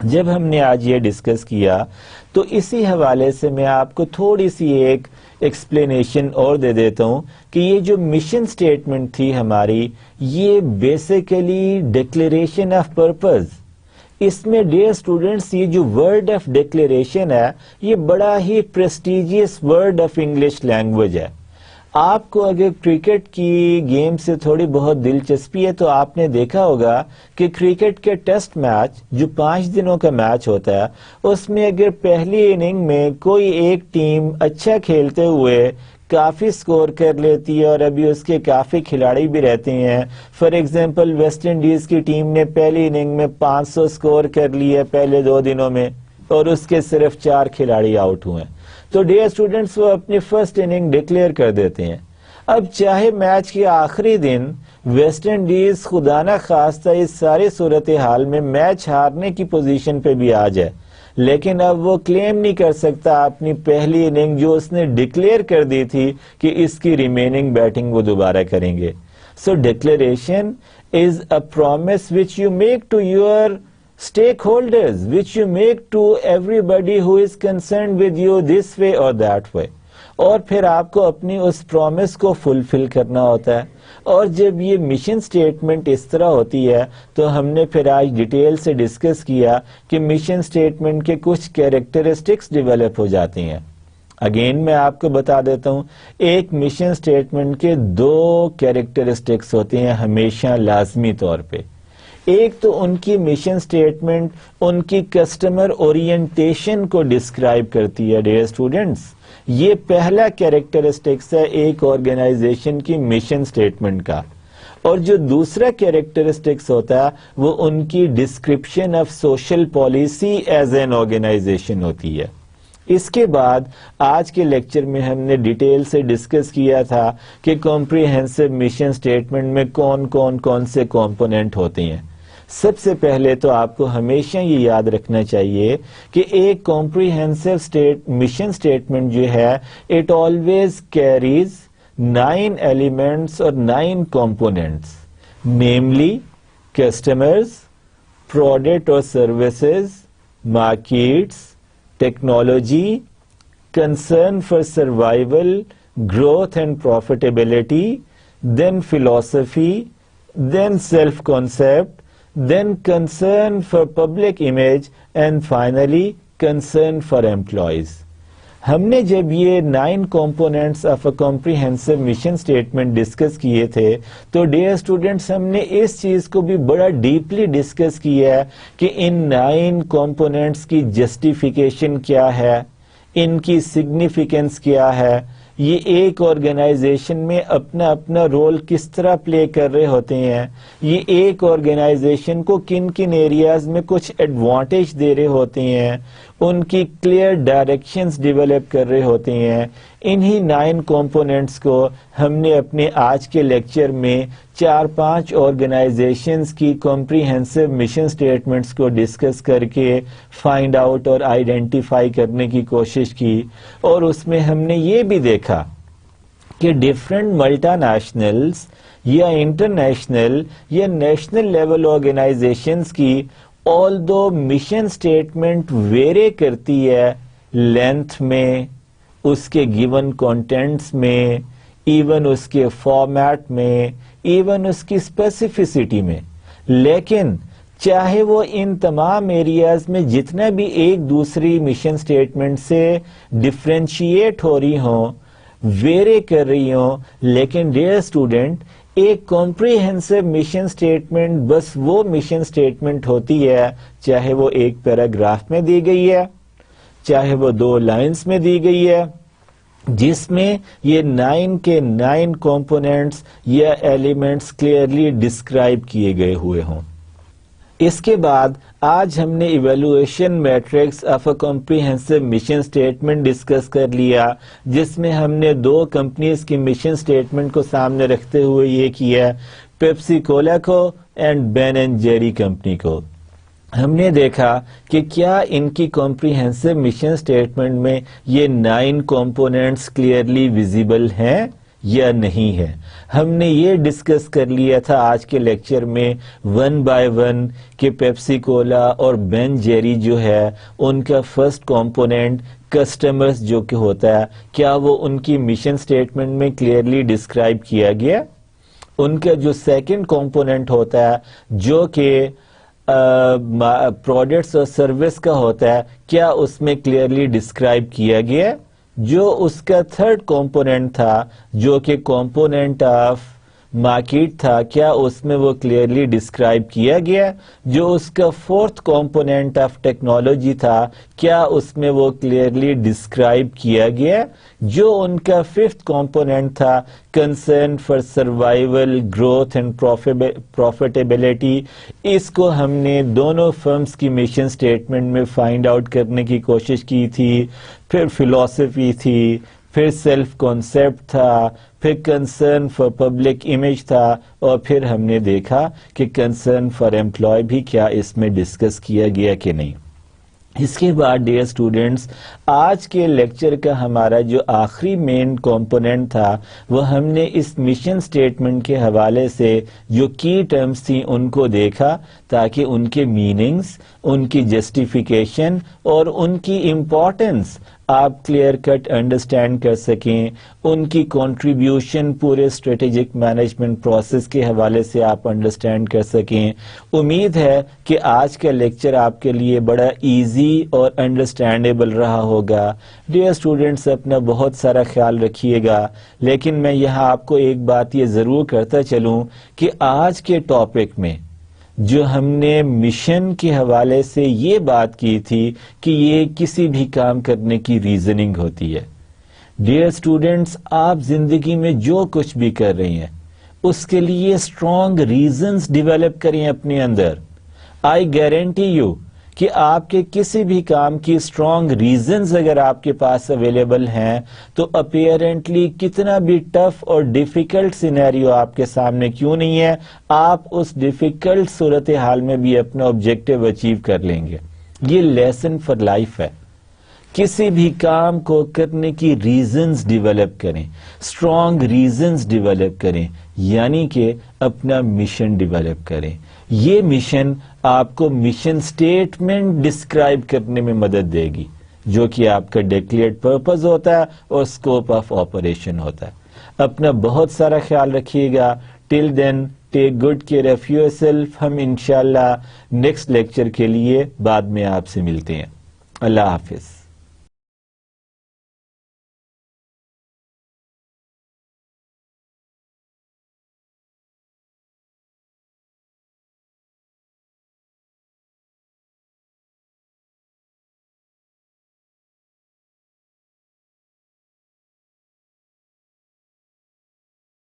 جب ہم نے آج یہ ڈسکس کیا تو اسی حوالے سے میں آپ کو تھوڑی سی ایک ایکسپلینیشن اور دے دیتا ہوں کہ یہ جو مشن اسٹیٹمنٹ تھی ہماری، یہ بیسیکلی ڈکلیریشن آف پرپز. اس میں ڈیئر اسٹوڈینٹس یہ جو ورڈ آف ڈکلیریشن ہے یہ بڑا ہی prestigious word of English language ہے. آپ کو اگر کرکٹ کی گیم سے تھوڑی بہت دلچسپی ہے تو آپ نے دیکھا ہوگا کہ کرکٹ کے ٹیسٹ میچ جو 5 دنوں کا میچ ہوتا ہے اس میں اگر پہلی اننگ میں کوئی ایک ٹیم اچھا کھیلتے ہوئے کافی سکور کر لیتی ہے اور ابھی اس کے کافی کھلاڑی بھی رہتے ہیں، فار ایگزامپل ویسٹ انڈیز کی ٹیم نے پہلی اننگ میں 500 سکور کر لیا پہلے 2 دنوں میں اور اس کے صرف 4 کھلاڑی آؤٹ ہوئے، تو ڈیئر اسٹوڈینٹس وہ اپنی فرسٹ اننگ ڈکلیئر کر دیتے ہیں. اب چاہے میچ کے آخری دن ویسٹ انڈیز خدا نہ خواستہ اس ساری صورتحال میں میچ ہارنے کی پوزیشن پہ بھی آ جائے، لیکن اب وہ کلیم نہیں کر سکتا اپنی پہلی اننگ جو اس نے ڈکلیئر کر دی تھی کہ اس کی ریمیننگ بیٹنگ وہ دوبارہ کریں گے. So declaration is a promise which you make to your stakeholders, which you make to everybody who is concerned with you this way or that way. اور پھر آپ کو اپنی اس پرومس کو فلفل کرنا ہوتا ہے. اور جب یہ مشن سٹیٹمنٹ اس طرح ہوتی ہے تو ہم نے پھر آج ڈیٹیل سے ڈسکس کیا کہ مشن سٹیٹمنٹ کے کچھ کیریکٹرسٹکس ڈیولپ ہو جاتی ہیں. اگین میں آپ کو بتا دیتا ہوں، ایک مشن سٹیٹمنٹ کے 2 کیریکٹرسٹکس ہوتے ہیں ہمیشہ لازمی طور پہ. ایک تو ان کی مشن سٹیٹمنٹ ان کی کسٹمر اورینٹیشن کو ڈسکرائب کرتی ہے. ڈیئر اسٹوڈنٹس یہ پہلا کیریکٹرسٹکس ہے ایک آرگنائزیشن کی مشن سٹیٹمنٹ کا. اور جو دوسرا کیریکٹرسٹکس ہوتا ہے وہ ان کی description of social policy as an organization ہوتی ہے. اس کے بعد آج کے لیکچر میں ہم نے ڈیٹیل سے ڈسکس کیا تھا کہ کمپریہنسو مشن سٹیٹمنٹ میں کون سے کمپوننٹ ہوتے ہیں. سب سے پہلے تو آپ کو ہمیشہ یہ یاد رکھنا چاہیے کہ ایک کمپریہنسو مشن سٹیٹمنٹ جو ہے اٹ آلویز کیریز 9 ایلیمنٹس اور 9 کمپوننٹس، نیملی کسٹمرز، پروڈکٹ اور services, markets, technology, concern for survival, growth and profitability, then philosophy, then self-concept, then concern for public image, and finally concern for employees. ہم نے جب یہ 9 components of a comprehensive mission statement discuss کیے تھے تو dear students ہم نے اس چیز کو بھی بڑا ڈیپلی ڈسکس کیا ہے کہ ان 9 components کی جسٹیفیکیشن کیا ہے، ان کی سگنیفیکنس کیا ہے، یہ ایک آرگنائزیشن میں اپنا اپنا رول کس طرح پلے کر رہے ہوتے ہیں، یہ ایک آرگنائزیشن کو کن کن ایریاز میں کچھ ایڈوانٹیج دے رہے ہوتے ہیں، ان کی کلیئر ڈائریکشنز ڈیولپ کر رہے ہوتے ہیں. انہی 9 کمپوننٹس کو ہم نے اپنے آج کے لیکچر میں 4-5 آرگنائزیشنز کی کمپریہنسو مشن سٹیٹمنٹس کو ڈسکس کر کے فائنڈ آؤٹ اور آئیڈینٹیفائی کرنے کی کوشش کی. اور اس میں ہم نے یہ بھی دیکھا کہ ڈفرینٹ ملٹا نیشنلز یا انٹرنیشنل یا نیشنل لیول آرگنائزیشنز کی although مشن سٹیٹمنٹ ویری کرتی ہے لینتھ میں، اس کے گیون کانٹینٹس میں، ایون اس کے فارمیٹ میں، ایون اس کی اسپیسیفسٹی میں، لیکن چاہے وہ ان تمام ایریاز میں جتنا بھی ایک دوسری مشن سٹیٹمنٹ سے ڈفرینشیٹ ہو رہی ہوں، ویری کر رہی ہوں، لیکن ڈیئر اسٹوڈنٹ ایک کمپریہنسو مشن سٹیٹمنٹ بس وہ مشن سٹیٹمنٹ ہوتی ہے، چاہے وہ ایک پیراگراف میں دی گئی ہے، چاہے وہ 2 لائنز میں دی گئی ہے، جس میں یہ 9 کے 9 کمپوننٹس یا ایلیمنٹس کلیئرلی ڈسکرائب کیے گئے ہوئے ہوں۔ اس کے بعد آج ہم نے evaluation matrix of a comprehensive mission statement discuss کر لیا، جس میں ہم نے 2 کمپنیز کی مشن سٹیٹمنٹ کو سامنے رکھتے ہوئے یہ کیا، پیپسی کولا کو and Ben and Jerry company کو۔ ہم نے دیکھا کہ کیا ان کی کمپریہنسو مشن سٹیٹمنٹ میں یہ 9 کمپوننٹس کلیئرلی ویزیبل ہیں یا نہیں ہے۔ ہم نے یہ ڈسکس کر لیا تھا آج کے لیکچر میں 1 بائی 1 کہ پیپسی کولا اور بین جیری جو ہے ان کا فرسٹ کمپوننٹ کسٹمرز جو کہ ہوتا ہے، کیا وہ ان کی مشن سٹیٹمنٹ میں کلیئرلی ڈسکرائب کیا گیا؟ ان کا جو سیکنڈ کمپوننٹ ہوتا ہے جو کہ پروڈکٹس اور سروس کا ہوتا ہے، کیا اس میں کلیئرلی ڈسکرائب کیا گیا؟ جو اس کا تھرڈ کمپوننٹ تھا جو کہ کمپوننٹ آف مارکیٹ تھا، کیا اس میں وہ کلیئرلی ڈسکرائب کیا گیا؟ جو اس کا فورتھ کمپوننٹ آف ٹیکنالوجی تھا، کیا اس میں وہ کلیئرلی ڈسکرائب کیا گیا؟ جو ان کا ففتھ کمپوننٹ تھا concern for survival, growth and profitability, اس کو ہم نے دونوں فرمز کی مشن سٹیٹمنٹ میں فائنڈ آؤٹ کرنے کی کوشش کی تھی۔ پھر فلاسفی تھی، پھر سیلف کانسیپٹ تھا، پھر کنسرن فار پبلک امیج تھا، اور پھر ہم نے دیکھا کہ کنسرن فار امپلائی بھی کیا اس میں ڈسکس کیا گیا کہ نہیں۔ اس کے بعد ڈیئر اسٹوڈینٹس، آج کے لیکچر کا ہمارا جو آخری مین کمپوننٹ تھا وہ ہم نے اس مشن سٹیٹمنٹ کے حوالے سے جو کی ٹرمز تھیں ان کو دیکھا، تاکہ ان کے میننگز، ان کی جسٹیفیکیشن اور ان کی امپورٹنس آپ کلیئر کٹ انڈرسٹینڈ کر سکیں، ان کی کنٹریبیوشن پورے اسٹریٹجک مینجمنٹ پروسیس کے حوالے سے آپ انڈرسٹینڈ کر سکیں۔ امید ہے کہ آج کا لیکچر آپ کے لیے بڑا ایزی اور انڈرسٹینڈیبل رہا ہوگا۔ ڈیئر اسٹوڈینٹس، اپنا بہت سارا خیال رکھیے گا، لیکن میں یہاں آپ کو ایک بات یہ ضرور کرتا چلوں کہ آج کے ٹاپک میں جو ہم نے مشن کے حوالے سے یہ بات کی تھی کہ یہ کسی بھی کام کرنے کی ریزننگ ہوتی ہے۔ ڈیئر اسٹوڈینٹس، آپ زندگی میں جو کچھ بھی کر رہے ہیں اس کے لیے اسٹرانگ ریزنز ڈیولپ کریں اپنے اندر۔ آئی گارنٹی یو کہ آپ کے کسی بھی کام کی اسٹرانگ ریزنز اگر آپ کے پاس اویلیبل ہیں تو اپیرنٹلی کتنا بھی ٹف اور ڈیفیکلٹ سینیریو آپ کے سامنے کیوں نہیں ہے، آپ اس ڈیفیکلٹ صورتحال میں بھی اپنا آبجیکٹو اچیو کر لیں گے۔ یہ لیسن فار لائف ہے۔ کسی بھی کام کو کرنے کی ریزنز ڈیولپ کریں، اسٹرانگ ریزنز ڈیولپ کریں، یعنی کہ اپنا مشن ڈیولپ کریں۔ یہ مشن آپ کو مشن سٹیٹمنٹ ڈسکرائب کرنے میں مدد دے گی، جو کہ آپ کا ڈکلیئرڈ پرپز ہوتا ہے اور اسکوپ آف آپریشن ہوتا ہے۔ اپنا بہت سارا خیال رکھیے گا۔ Till then take good care of yourself. ہم انشاءاللہ نیکسٹ لیکچر کے لیے بعد میں آپ سے ملتے ہیں۔ اللہ حافظ۔